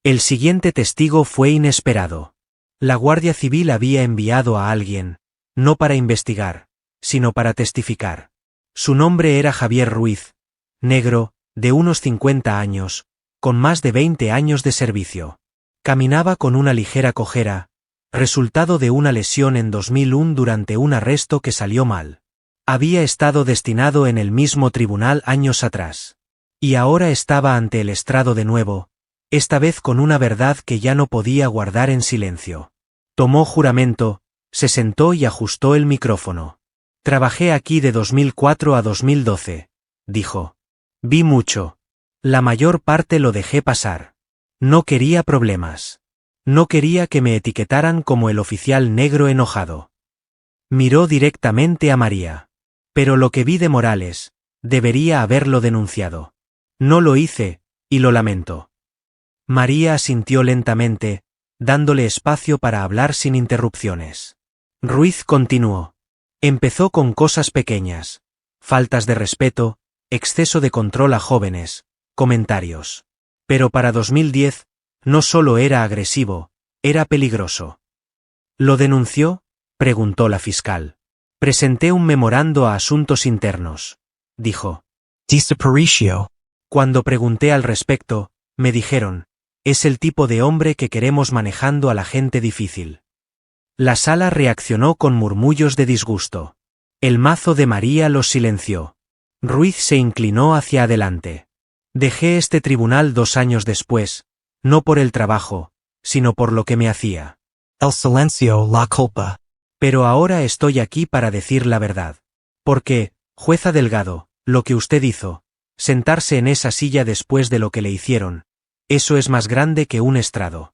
Speaker 1: El siguiente testigo fue inesperado. La Guardia Civil había enviado a alguien, no para investigar, sino para testificar. Su nombre era Javier Ruiz, negro, de unos 50 años, con más de 20 años de servicio. Caminaba con una ligera cojera, resultado de una lesión en 2001 durante un arresto que salió mal. Había estado destinado en el mismo tribunal años atrás. Y ahora estaba ante el estrado de nuevo, esta vez con una verdad que ya no podía guardar en silencio. Tomó juramento, se sentó y ajustó el micrófono. Trabajé aquí de 2004 a 2012, dijo. Vi mucho. La mayor parte lo dejé pasar. No quería problemas. No quería que me etiquetaran como el oficial negro enojado. Miró directamente a María. Pero lo que vi de Morales, debería haberlo denunciado. No lo hice, y lo lamento. María asintió lentamente, dándole espacio para hablar sin interrupciones. Ruiz continuó. Empezó con cosas pequeñas. Faltas de respeto, exceso de control a jóvenes, comentarios. Pero para 2010, no solo era agresivo, era peligroso. ¿Lo denunció?, preguntó la fiscal. Presenté un memorando a Asuntos Internos, dijo.
Speaker 2: Desapareció.
Speaker 1: Cuando pregunté al respecto, me dijeron, es el tipo de hombre que queremos manejando a la gente difícil. La sala reaccionó con murmullos de disgusto. El mazo de María los silenció. Ruiz se inclinó hacia adelante. Dejé este tribunal 2 años después, no por el trabajo, sino por lo que me hacía.
Speaker 2: El silencio la culpa.
Speaker 1: Pero ahora estoy aquí para decir la verdad. Porque, jueza Delgado, lo que usted hizo, sentarse en esa silla después de lo que le hicieron, eso es más grande que un estrado.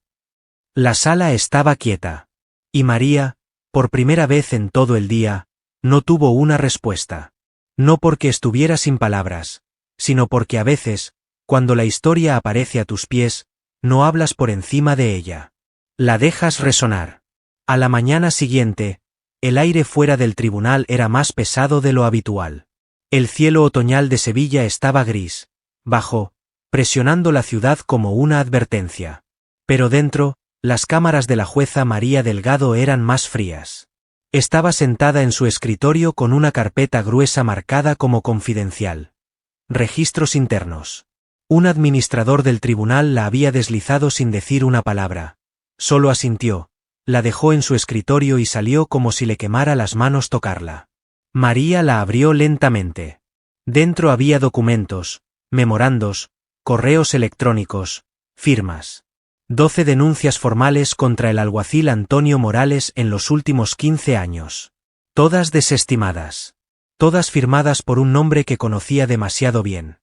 Speaker 1: La sala estaba quieta. Y María, por primera vez en todo el día, no tuvo una respuesta. No porque estuviera sin palabras, sino porque a veces, cuando la historia aparece a tus pies, no hablas por encima de ella. La dejas resonar. A la mañana siguiente, el aire fuera del tribunal era más pesado de lo habitual. El cielo otoñal de Sevilla estaba gris, bajo, presionando la ciudad como una advertencia. Pero dentro, las cámaras de la jueza María Delgado eran más frías. Estaba sentada en su escritorio con una carpeta gruesa marcada como confidencial. Registros internos. Un administrador del tribunal la había deslizado sin decir una palabra. Solo asintió, la dejó en su escritorio y salió como si le quemara las manos tocarla. María la abrió lentamente. Dentro había documentos, memorandos, correos electrónicos, firmas. 12 denuncias formales contra el alguacil Antonio Morales en los últimos 15 años. Todas desestimadas. Todas firmadas por un nombre que conocía demasiado bien.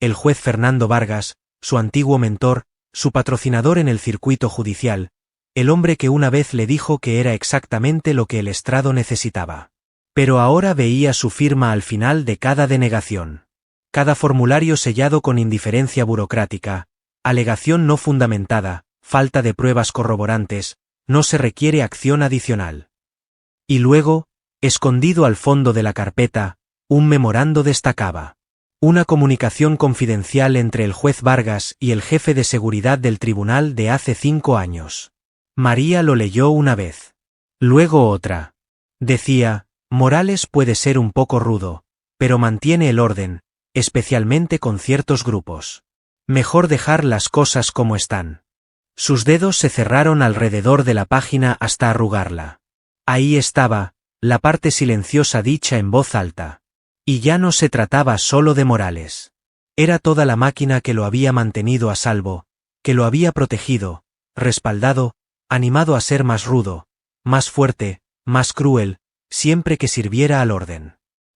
Speaker 1: El juez Fernando Vargas, su antiguo mentor, su patrocinador en el circuito judicial, el hombre que una vez le dijo que era exactamente lo que el estrado necesitaba. Pero ahora veía su firma al final de cada denegación. Cada formulario sellado con indiferencia burocrática, alegación no fundamentada, falta de pruebas corroborantes, no se requiere acción adicional. Y luego, escondido al fondo de la carpeta, un memorando destacaba. Una comunicación confidencial entre el juez Vargas y el jefe de seguridad del tribunal de hace 5 años. María lo leyó una vez. Luego otra. Decía, Morales puede ser un poco rudo, pero mantiene el orden, especialmente con ciertos grupos. Mejor dejar las cosas como están. Sus dedos se cerraron alrededor de la página hasta arrugarla. Ahí estaba, la parte silenciosa dicha en voz alta. Y ya no se trataba solo de Morales. Era toda la máquina que lo había mantenido a salvo, que lo había protegido, respaldado, animado a ser más rudo, más fuerte, más cruel, siempre que sirviera al orden.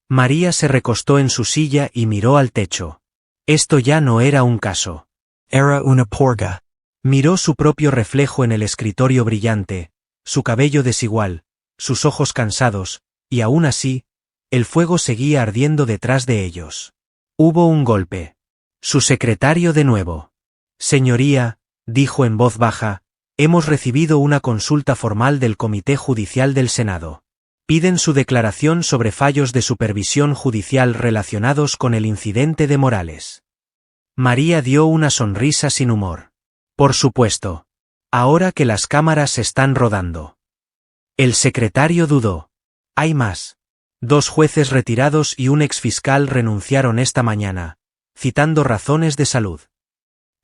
Speaker 1: María se recostó en su silla y miró al techo. Esto ya no era un caso.
Speaker 2: Era una purga.
Speaker 1: Miró su propio reflejo en el escritorio brillante, su cabello desigual, sus ojos cansados, y aún así, el fuego seguía ardiendo detrás de ellos. Hubo un golpe. Su secretario de nuevo. Señoría, dijo en voz baja, hemos recibido una consulta formal del Comité Judicial del Senado. Piden su declaración sobre fallos de supervisión judicial relacionados con el incidente de Morales. María dio una sonrisa sin humor. Por supuesto. Ahora que las cámaras están rodando. El secretario dudó. Hay más. 2 jueces retirados y un exfiscal renunciaron esta mañana, citando razones de salud.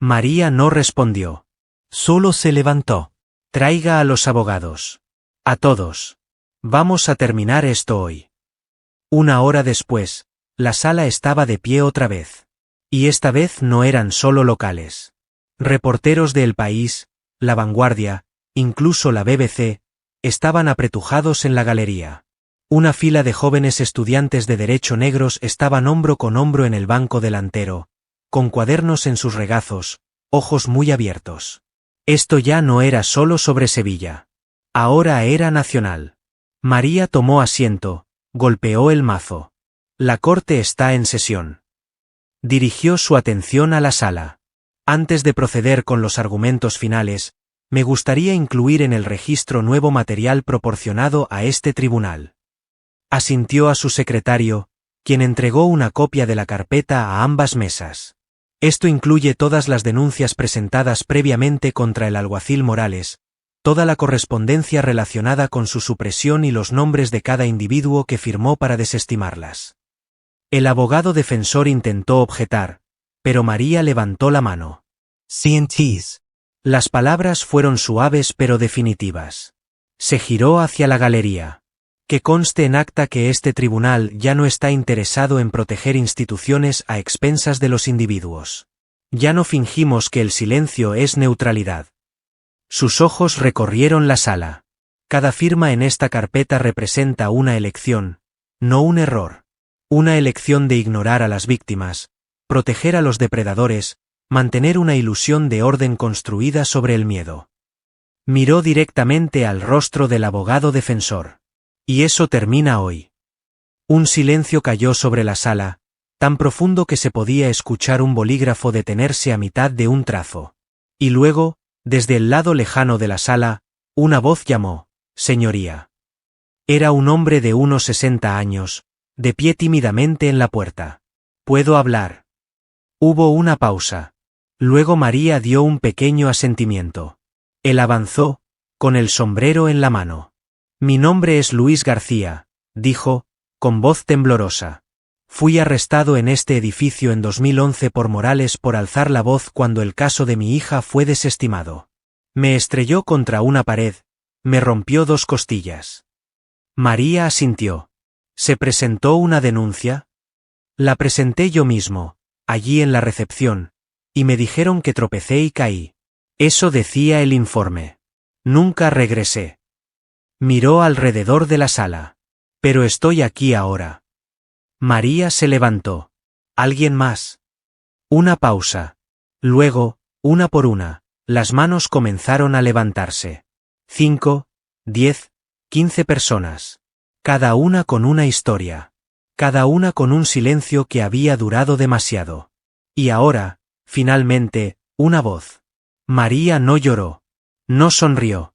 Speaker 1: María no respondió. Solo se levantó. Traiga a los abogados. A todos. Vamos a terminar esto hoy. 1 hora después, la sala estaba de pie otra vez. Y esta vez no eran solo locales. Reporteros de El País, La Vanguardia, incluso la BBC, estaban apretujados en la galería. Una fila de jóvenes estudiantes de Derecho negros estaban hombro con hombro en el banco delantero, con cuadernos en sus regazos, ojos muy abiertos. Esto ya no era solo sobre Sevilla. Ahora era nacional. María tomó asiento, golpeó el mazo. La corte está en sesión. Dirigió su atención a la sala. Antes de proceder con los argumentos finales, me gustaría incluir en el registro nuevo material proporcionado a este tribunal. Asintió a su secretario, quien entregó una copia de la carpeta a ambas mesas. Esto incluye todas las denuncias presentadas previamente contra el alguacil Morales, toda la correspondencia relacionada con su supresión y los nombres de cada individuo que firmó para desestimarlas. El abogado defensor intentó objetar, pero María levantó la mano.
Speaker 2: C&Ts.
Speaker 1: Las palabras fueron suaves pero definitivas. Se giró hacia la galería. Que conste en acta que este tribunal ya no está interesado en proteger instituciones a expensas de los individuos. Ya no fingimos que el silencio es neutralidad. Sus ojos recorrieron la sala. Cada firma en esta carpeta representa una elección, no un error. Una elección de ignorar a las víctimas, proteger a los depredadores, mantener una ilusión de orden construida sobre el miedo. Miró directamente al rostro del abogado defensor. Y eso termina hoy. Un silencio cayó sobre la sala, tan profundo que se podía escuchar un bolígrafo detenerse a mitad de un trazo. Y luego, desde el lado lejano de la sala, una voz llamó, «Señoría». Era un hombre de unos 60 años, de pie tímidamente en la puerta. «¿Puedo hablar?» Hubo una pausa. Luego María dio un pequeño asentimiento. Él avanzó, con el sombrero en la mano. «Mi nombre es Luis García», dijo, con voz temblorosa. «Fui arrestado en este edificio en 2011 por Morales por alzar la voz cuando el caso de mi hija fue desestimado. Me estrelló contra una pared, me rompió 2 costillas». María asintió. ¿Se presentó una denuncia? La presenté yo mismo, allí en la recepción, y me dijeron que tropecé y caí. Eso decía el informe. Nunca regresé. Miró alrededor de la sala. Pero estoy aquí ahora. María se levantó. ¿Alguien más? Una pausa. Luego, una por una, las manos comenzaron a levantarse. 5, 10, 15 personas. Cada una con una historia. Cada una con un silencio que había durado demasiado. Y ahora, finalmente, una voz. María no lloró. No sonrió.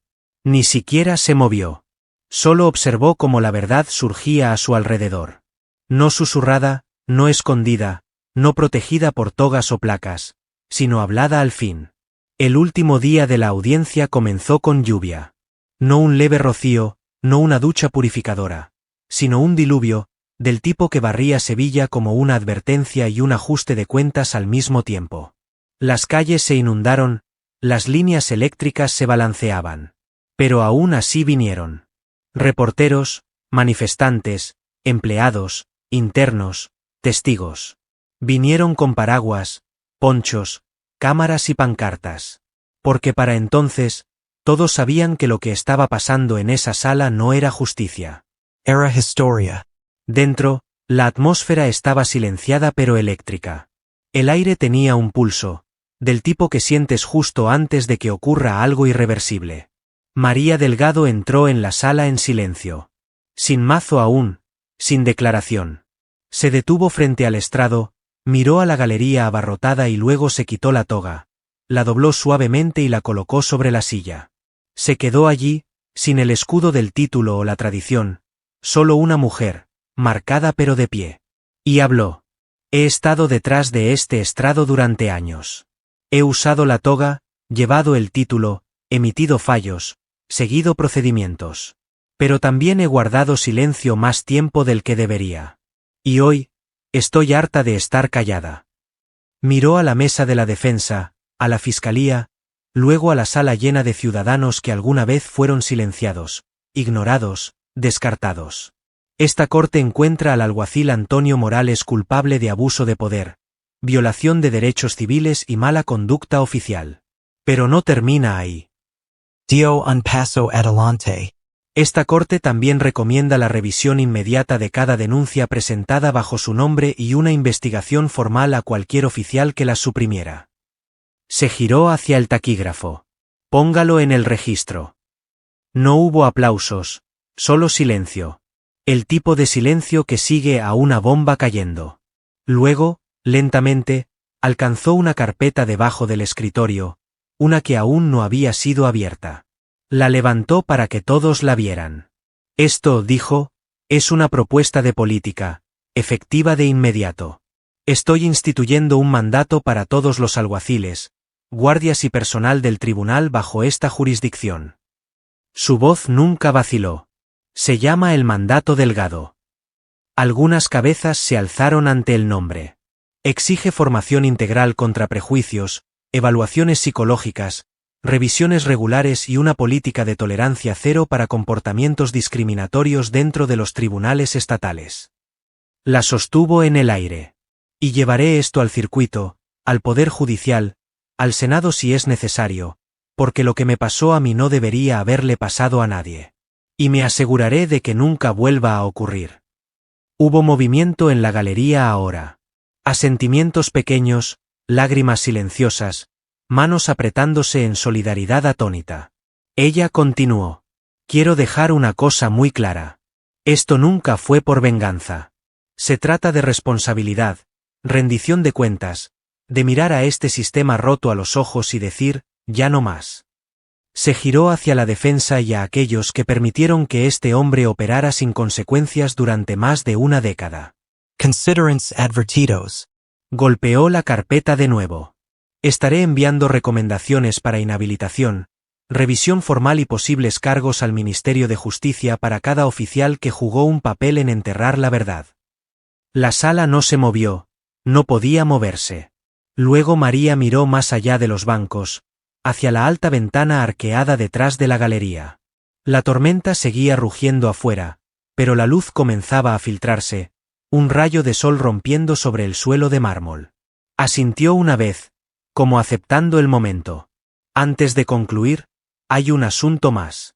Speaker 1: Ni siquiera se movió. Solo observó cómo la verdad surgía a su alrededor. No susurrada, no escondida, no protegida por togas o placas, sino hablada al fin. El último día de la audiencia comenzó con lluvia. No un leve rocío, no una ducha purificadora, sino un diluvio, del tipo que barría Sevilla como una advertencia y un ajuste de cuentas al mismo tiempo. Las calles se inundaron, las líneas eléctricas se balanceaban. Pero aún así vinieron. Reporteros, manifestantes, empleados, internos, testigos. Vinieron con paraguas, ponchos, cámaras y pancartas. Porque para entonces, todos sabían que lo que estaba pasando en esa sala no era justicia.
Speaker 2: Era historia.
Speaker 1: Dentro, la atmósfera estaba silenciada pero eléctrica. El aire tenía un pulso, del tipo que sientes justo antes de que ocurra algo irreversible. María Delgado entró en la sala en silencio. Sin mazo aún, sin declaración. Se detuvo frente al estrado, miró a la galería abarrotada y luego se quitó la toga. La dobló suavemente y la colocó sobre la silla. Se quedó allí, sin el escudo del título o la tradición, solo una mujer, marcada pero de pie. Y habló. He estado detrás de este estrado durante años. He usado la toga, llevado el título, emitido fallos, seguido procedimientos. Pero también he guardado silencio más tiempo del que debería. Y hoy, estoy harta de estar callada. Miró a la mesa de la defensa, a la fiscalía, luego a la sala llena de ciudadanos que alguna vez fueron silenciados, ignorados, descartados. Esta corte encuentra al alguacil Antonio Morales culpable de abuso de poder, violación de derechos civiles y mala conducta oficial. Pero no termina ahí.
Speaker 2: Dio un paso adelante.
Speaker 1: Esta corte también recomienda la revisión inmediata de cada denuncia presentada bajo su nombre y una investigación formal a cualquier oficial que las suprimiera. Se giró hacia el taquígrafo. Póngalo en el registro. No hubo aplausos, solo silencio. El tipo de silencio que sigue a una bomba cayendo. Luego, lentamente, alcanzó una carpeta debajo del escritorio, una que aún no había sido abierta. La levantó para que todos la vieran. Esto, dijo, es una propuesta de política, efectiva de inmediato. Estoy instituyendo un mandato para todos los alguaciles, guardias y personal del tribunal bajo esta jurisdicción. Su voz nunca vaciló. Se llama el mandato Delgado. Algunas cabezas se alzaron ante el nombre. Exige formación integral contra prejuicios, evaluaciones psicológicas, revisiones regulares y una política de tolerancia cero para comportamientos discriminatorios dentro de los tribunales estatales. La sostuvo en el aire. Y llevaré esto al circuito, al Poder Judicial, al Senado si es necesario, porque lo que me pasó a mí no debería haberle pasado a nadie. Y me aseguraré de que nunca vuelva a ocurrir. Hubo movimiento en la galería ahora. Asentimientos pequeños, lágrimas silenciosas, manos apretándose en solidaridad atónita. Ella continuó. Quiero dejar una cosa muy clara. Esto nunca fue por venganza. Se trata de responsabilidad, rendición de cuentas, de mirar a este sistema roto a los ojos y decir, ya no más. Se giró hacia la defensa y a aquellos que permitieron que este hombre operara sin consecuencias durante más de una década.
Speaker 2: Considerants advertidos.
Speaker 1: Golpeó la carpeta de nuevo. Estaré enviando recomendaciones para inhabilitación, revisión formal y posibles cargos al Ministerio de Justicia para cada oficial que jugó un papel en enterrar la verdad. La sala no se movió, no podía moverse. Luego María miró más allá de los bancos, hacia la alta ventana arqueada detrás de la galería. La tormenta seguía rugiendo afuera, pero la luz comenzaba a filtrarse, un rayo de sol rompiendo sobre el suelo de mármol. Asintió una vez, como aceptando el momento. Antes de concluir, hay un asunto más.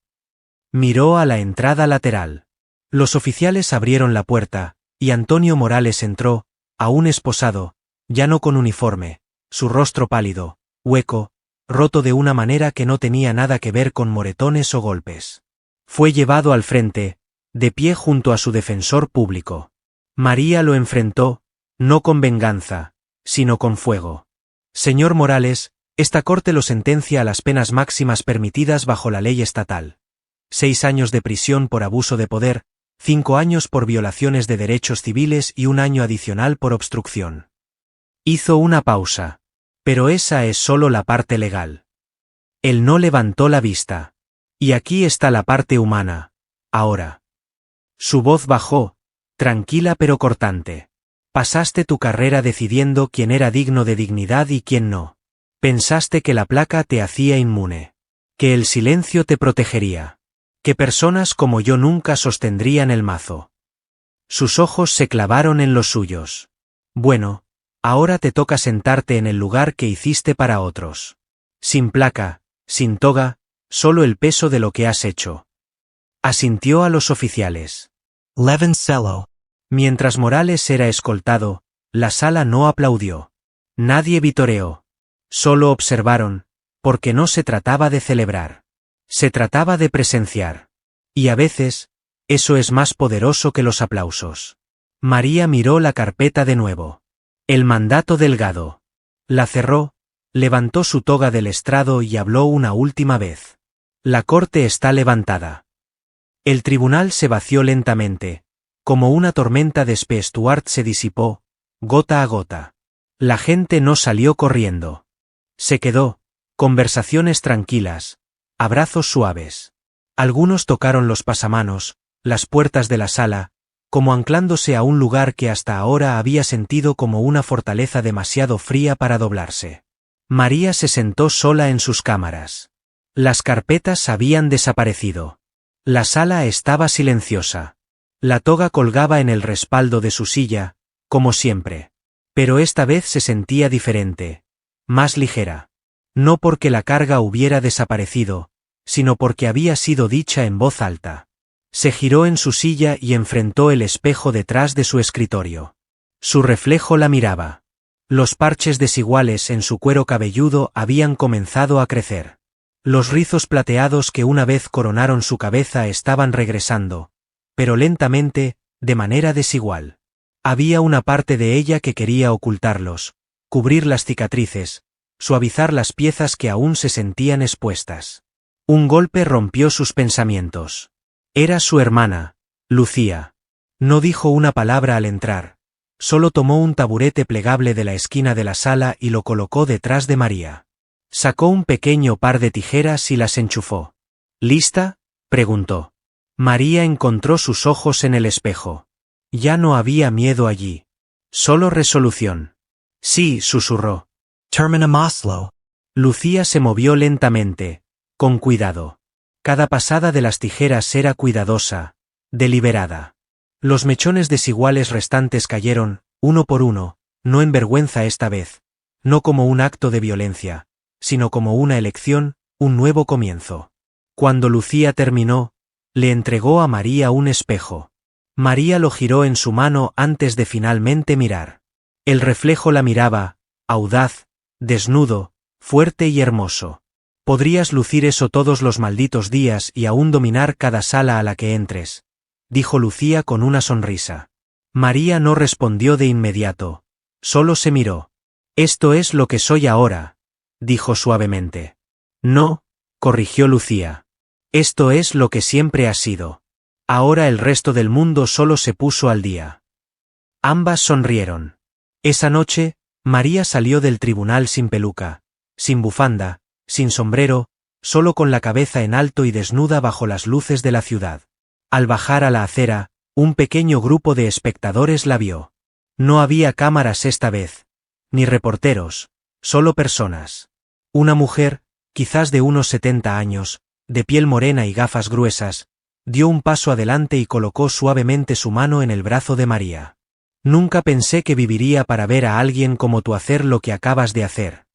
Speaker 1: Miró a la entrada lateral. Los oficiales abrieron la puerta, y Antonio Morales entró, aún esposado, ya no con uniforme, su rostro pálido, hueco, roto de una manera que no tenía nada que ver con moretones o golpes. Fue llevado al frente, de pie junto a su defensor público. María lo enfrentó, no con venganza, sino con fuego. Señor Morales, esta corte lo sentencia a las penas máximas permitidas bajo la ley estatal. 6 años de prisión por abuso de poder, 5 años por violaciones de derechos civiles y 1 año adicional por obstrucción. Hizo una pausa. Pero esa es solo la parte legal. Él no levantó la vista. Y aquí está la parte humana. Ahora. Su voz bajó, tranquila pero cortante. Pasaste tu carrera decidiendo quién era digno de dignidad y quién no. Pensaste que la placa te hacía inmune. Que el silencio te protegería. Que personas como yo nunca sostendrían el mazo. Sus ojos se clavaron en los suyos. Bueno, ahora te toca sentarte en el lugar que hiciste para otros. Sin placa, sin toga, solo el peso de lo que has hecho. Asintió a los oficiales.
Speaker 2: Levincello.
Speaker 1: Mientras Morales era escoltado, la sala no aplaudió. Nadie vitoreó. Solo observaron, porque no se trataba de celebrar. Se trataba de presenciar. Y a veces, eso es más poderoso que los aplausos. María miró la carpeta de nuevo. El mandato delgado. La cerró, levantó su toga del estrado y habló una última vez. La corte está levantada. El tribunal se vació lentamente, como una tormenta de Stuart se disipó, gota a gota. La gente no salió corriendo. Se quedó, conversaciones tranquilas, abrazos suaves. Algunos tocaron los pasamanos, las puertas de la sala, como anclándose a un lugar que hasta ahora había sentido como una fortaleza demasiado fría para doblarse. María se sentó sola en sus cámaras. Las carpetas habían desaparecido. La sala estaba silenciosa. La toga colgaba en el respaldo de su silla, como siempre. Pero esta vez se sentía diferente, más ligera. No porque la carga hubiera desaparecido, sino porque había sido dicha en voz alta. Se giró en su silla y enfrentó el espejo detrás de su escritorio. Su reflejo la miraba. Los parches desiguales en su cuero cabelludo habían comenzado a crecer. Los rizos plateados que una vez coronaron su cabeza estaban regresando, pero lentamente, de manera desigual. Había una parte de ella que quería ocultarlos, cubrir las cicatrices, suavizar las piezas que aún se sentían expuestas. Un golpe rompió sus pensamientos. Era su hermana, Lucía. No dijo una palabra al entrar, solo tomó un taburete plegable de la esquina de la sala y lo colocó detrás de María. Sacó un pequeño par de tijeras y las enchufó. ¿Lista?, preguntó. María encontró sus ojos en el espejo. Ya no había miedo allí. Solo resolución. Sí, susurró.
Speaker 2: Termina Maslow.
Speaker 1: Lucía se movió lentamente, con cuidado. Cada pasada de las tijeras era cuidadosa, deliberada. Los mechones desiguales restantes cayeron, uno por uno, no en vergüenza esta vez, no como un acto de violencia, sino como una elección, un nuevo comienzo. Cuando Lucía terminó, le entregó a María un espejo. María lo giró en su mano antes de finalmente mirar. El reflejo la miraba, audaz, desnudo, fuerte y hermoso. Podrías lucir eso todos los malditos días y aún dominar cada sala a la que entres, dijo Lucía con una sonrisa. María no respondió de inmediato, solo se miró. Esto es lo que soy ahora, dijo suavemente. No, corrigió Lucía. Esto es lo que siempre has sido. Ahora el resto del mundo solo se puso al día. Ambas sonrieron. Esa noche, María salió del tribunal sin peluca, sin bufanda, sin sombrero, solo con la cabeza en alto y desnuda bajo las luces de la ciudad. Al bajar a la acera, un pequeño grupo de espectadores la vio. No había cámaras esta vez, ni reporteros, solo personas. Una mujer, quizás de unos 70 años, de piel morena y gafas gruesas, dio un paso adelante y colocó suavemente su mano en el brazo de María. Nunca pensé que viviría para ver a alguien como tú hacer lo que acabas de hacer,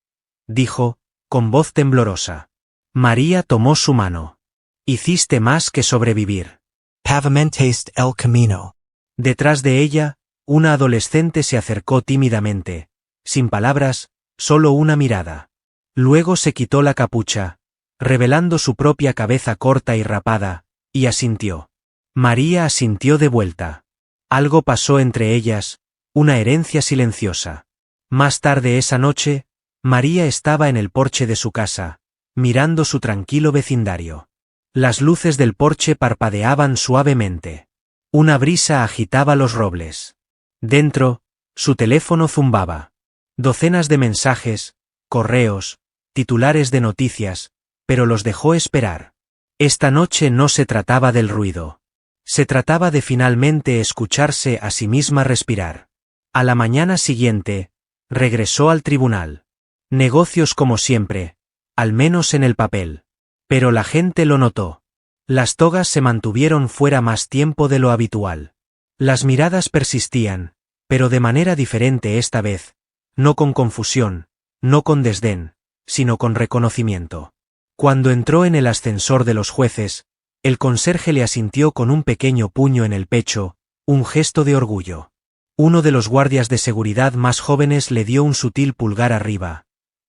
Speaker 1: dijo, con voz temblorosa. María tomó su mano. Hiciste más que sobrevivir.
Speaker 2: Pavimentaste el camino.
Speaker 1: Detrás de ella, una adolescente se acercó tímidamente, sin palabras, solo una mirada. Luego se quitó la capucha, revelando su propia cabeza corta y rapada, y asintió. María asintió de vuelta. Algo pasó entre ellas, una herencia silenciosa. Más tarde esa noche, María estaba en el porche de su casa, mirando su tranquilo vecindario. Las luces del porche parpadeaban suavemente. Una brisa agitaba los robles. Dentro, su teléfono zumbaba. Docenas de mensajes, correos, titulares de noticias, pero los dejó esperar. Esta noche no se trataba del ruido. Se trataba de finalmente escucharse a sí misma respirar. A la mañana siguiente, regresó al tribunal. Negocios como siempre, al menos en el papel. Pero la gente lo notó. Las togas se mantuvieron fuera más tiempo de lo habitual. Las miradas persistían, pero de manera diferente esta vez, no con confusión, no con desdén, sino con reconocimiento. Cuando entró en el ascensor de los jueces, el conserje le asintió con un pequeño puño en el pecho, un gesto de orgullo. Uno de los guardias de seguridad más jóvenes le dio un sutil pulgar arriba.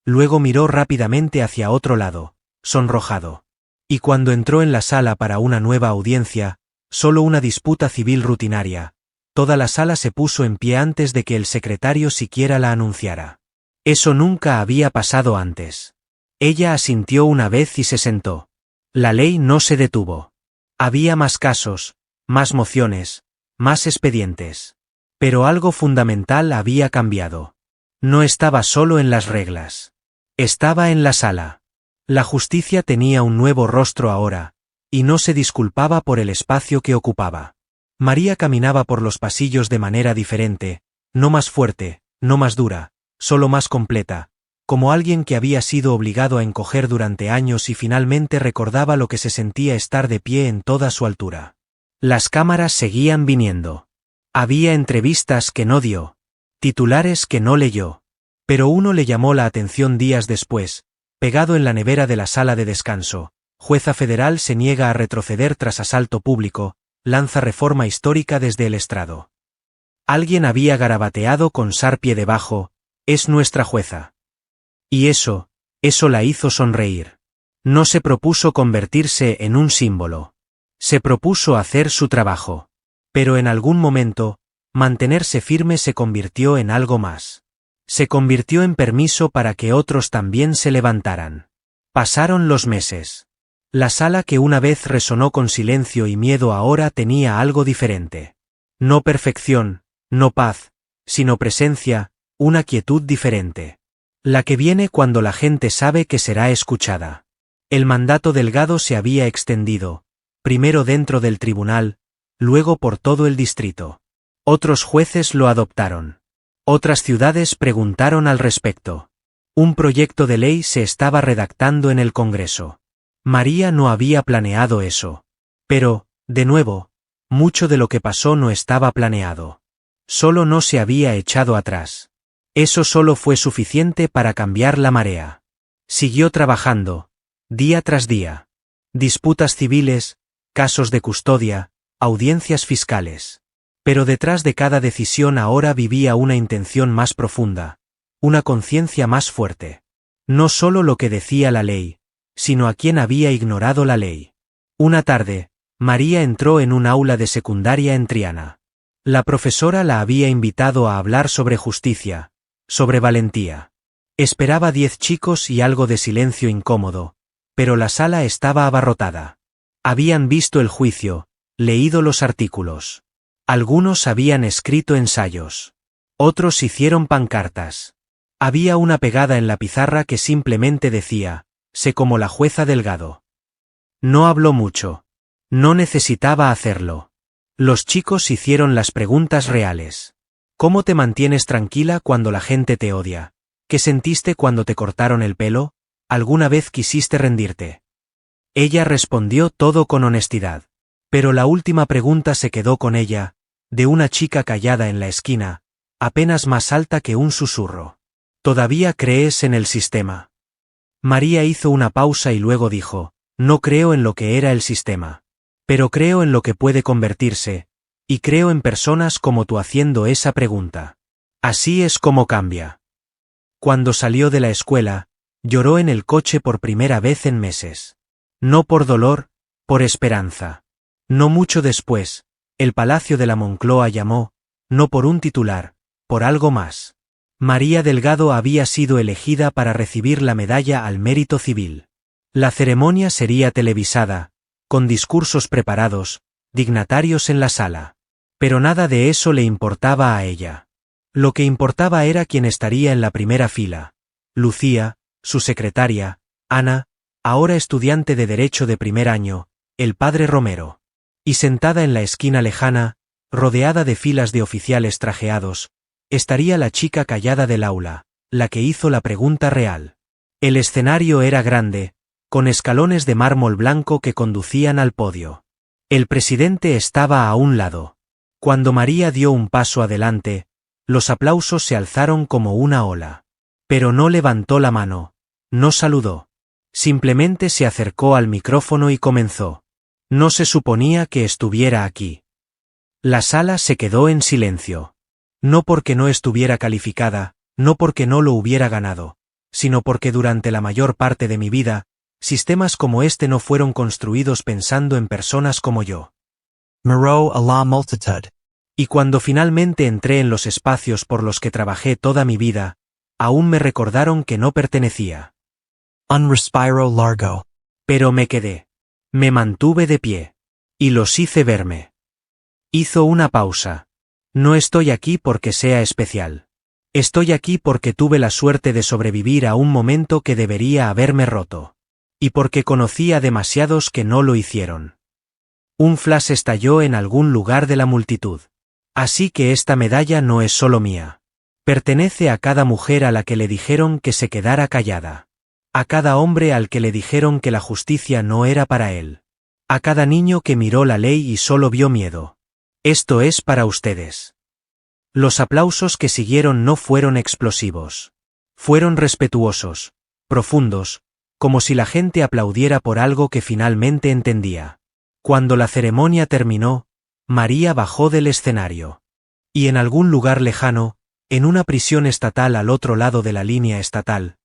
Speaker 1: Luego miró rápidamente hacia otro lado, sonrojado. Y cuando entró en la sala para una nueva audiencia, solo una disputa civil rutinaria, toda la sala se puso en pie antes de que el secretario siquiera la anunciara. Eso nunca había pasado antes. Ella asintió una vez y se sentó. La ley no se detuvo. Había más casos, más mociones, más expedientes. Pero algo fundamental había cambiado. No estaba solo en las reglas. Estaba en la sala. La justicia tenía un nuevo rostro ahora, y no se disculpaba por el espacio que ocupaba. María caminaba por los pasillos de manera diferente, no más fuerte, no más dura, solo más completa, como alguien que había sido obligado a encoger durante años y finalmente recordaba lo que se sentía estar de pie en toda su altura. Las cámaras seguían viniendo. Había entrevistas que no dio, titulares que no leyó. Pero uno le llamó la atención días después, pegado en la nevera de la sala de descanso. Jueza federal se niega a retroceder tras asalto público, lanza reforma histórica desde el estrado. Alguien había garabateado con Sarpie debajo, es nuestra jueza. Y eso la hizo sonreír. No se propuso convertirse en un símbolo. Se propuso hacer su trabajo. Pero en algún momento, mantenerse firme se convirtió en algo más. Se convirtió en permiso para que otros también se levantaran. Pasaron los meses. La sala que una vez resonó con silencio y miedo ahora tenía algo diferente. No perfección, no paz, sino presencia, una quietud diferente. La que viene cuando la gente sabe que será escuchada. El mandato Delgado se había extendido, primero dentro del tribunal, luego por todo el distrito. Otros jueces lo adoptaron. Otras ciudades preguntaron al respecto. Un proyecto de ley se estaba redactando en el Congreso. María no había planeado eso. Pero, de nuevo, mucho de lo que pasó no estaba planeado. Solo no se había echado atrás. Eso solo fue suficiente para cambiar la marea. Siguió trabajando, día tras día. Disputas civiles, casos de custodia, audiencias fiscales. Pero detrás de cada decisión ahora vivía una intención más profunda, una conciencia más fuerte. No solo lo que decía la ley, sino a quien había ignorado la ley. Una tarde, María entró en un aula de secundaria en Triana. La profesora la había invitado a hablar sobre justicia, sobre valentía. Esperaba 10 chicos y algo de silencio incómodo, pero la sala estaba abarrotada. Habían visto el juicio, leído los artículos. Algunos habían escrito ensayos. Otros hicieron pancartas. Había una pegada en la pizarra que simplemente decía, sé como la jueza Delgado. No habló mucho. No necesitaba hacerlo. Los chicos hicieron las preguntas reales. ¿Cómo te mantienes tranquila cuando la gente te odia? ¿Qué sentiste cuando te cortaron el pelo? ¿Alguna vez quisiste rendirte? Ella respondió todo con honestidad. Pero la última pregunta se quedó con ella, de una chica callada en la esquina, apenas más alta que un susurro. ¿Todavía crees en el sistema? María hizo una pausa y luego dijo, no creo en lo que era el sistema. Pero creo en lo que puede convertirse, y creo en personas como tú haciendo esa pregunta. Así es como cambia. Cuando salió de la escuela, lloró en el coche por primera vez en meses. No por dolor, por esperanza. No mucho después, el Palacio de la Moncloa llamó, no por un titular, por algo más. María Delgado había sido elegida para recibir la medalla al mérito civil. La ceremonia sería televisada, con discursos preparados, dignatarios en la sala. Pero nada de eso le importaba a ella. Lo que importaba era quién estaría en la primera fila. Lucía, su secretaria, Ana, ahora estudiante de Derecho de primer año, el padre Romero. Y sentada en la esquina lejana, rodeada de filas de oficiales trajeados, estaría la chica callada del aula, la que hizo la pregunta real. El escenario era grande, con escalones de mármol blanco que conducían al podio. El presidente estaba a un lado. Cuando María dio un paso adelante, los aplausos se alzaron como una ola. Pero no levantó la mano, no saludó. Simplemente se acercó al micrófono y comenzó. No se suponía que estuviera aquí. La sala se quedó en silencio. No porque no estuviera calificada, no porque no lo hubiera ganado, sino porque durante la mayor parte de mi vida, sistemas como este no fueron construidos pensando en personas como yo.
Speaker 2: Miró a la multitud.
Speaker 1: Y cuando finalmente entré en los espacios por los que trabajé toda mi vida, aún me recordaron que no pertenecía.
Speaker 2: Un respiro largo.
Speaker 1: Pero me quedé. Me mantuve de pie. Y los hice verme. Hizo una pausa. No estoy aquí porque sea especial. Estoy aquí porque tuve la suerte de sobrevivir a un momento que debería haberme roto. Y porque conocí a demasiados que no lo hicieron. Un flash estalló en algún lugar de la multitud. Así que esta medalla no es solo mía. Pertenece a cada mujer a la que le dijeron que se quedara callada. A cada hombre al que le dijeron que la justicia no era para él. A cada niño que miró la ley y solo vio miedo. Esto es para ustedes. Los aplausos que siguieron no fueron explosivos. Fueron respetuosos, profundos, como si la gente aplaudiera por algo que finalmente entendía. Cuando la ceremonia terminó, María bajó del escenario. Y en algún lugar lejano, en una prisión estatal al otro lado de la línea estatal,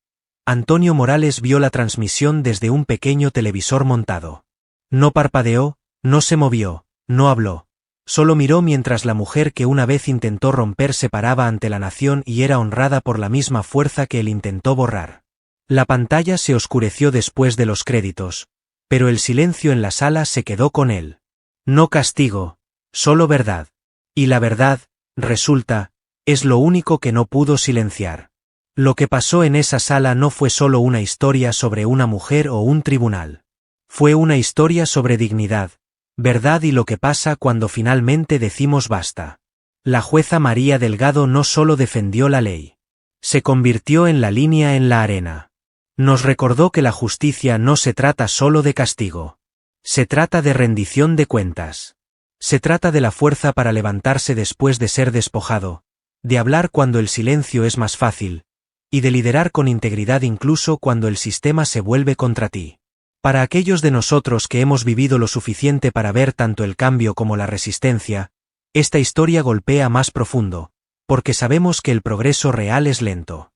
Speaker 1: Antonio Morales vio la transmisión desde un pequeño televisor montado. No parpadeó, no se movió, no habló. Solo miró mientras la mujer que una vez intentó romper se paraba ante la nación y era honrada por la misma fuerza que él intentó borrar. La pantalla se oscureció después de los créditos, pero el silencio en la sala se quedó con él. No castigo, solo verdad. Y la verdad, resulta, es lo único que no pudo silenciar. Lo que pasó en esa sala no fue solo una historia sobre una mujer o un tribunal. Fue una historia sobre dignidad, verdad y lo que pasa cuando finalmente decimos basta. La jueza María Delgado no solo defendió la ley. Se convirtió en la línea en la arena. Nos recordó que la justicia no se trata solo de castigo. Se trata de rendición de cuentas. Se trata de la fuerza para levantarse después de ser despojado, de hablar cuando el silencio es más fácil, y de liderar con integridad incluso cuando el sistema se vuelve contra ti. Para aquellos de nosotros que hemos vivido lo suficiente para ver tanto el cambio como la resistencia, esta historia golpea más profundo, porque sabemos que el progreso real es lento.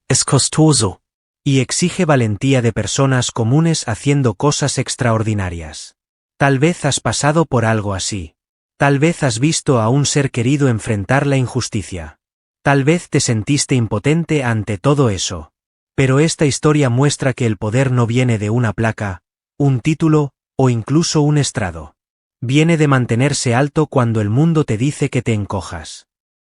Speaker 2: Es costoso.
Speaker 1: Y exige valentía de personas comunes haciendo cosas extraordinarias. Tal vez has pasado por algo así. Tal vez has visto a un ser querido enfrentar la injusticia. Tal vez te sentiste impotente ante todo eso. Pero esta historia muestra que el poder no viene de una placa, un título, o incluso un estrado. Viene de mantenerse alto cuando el mundo te dice que te encojas.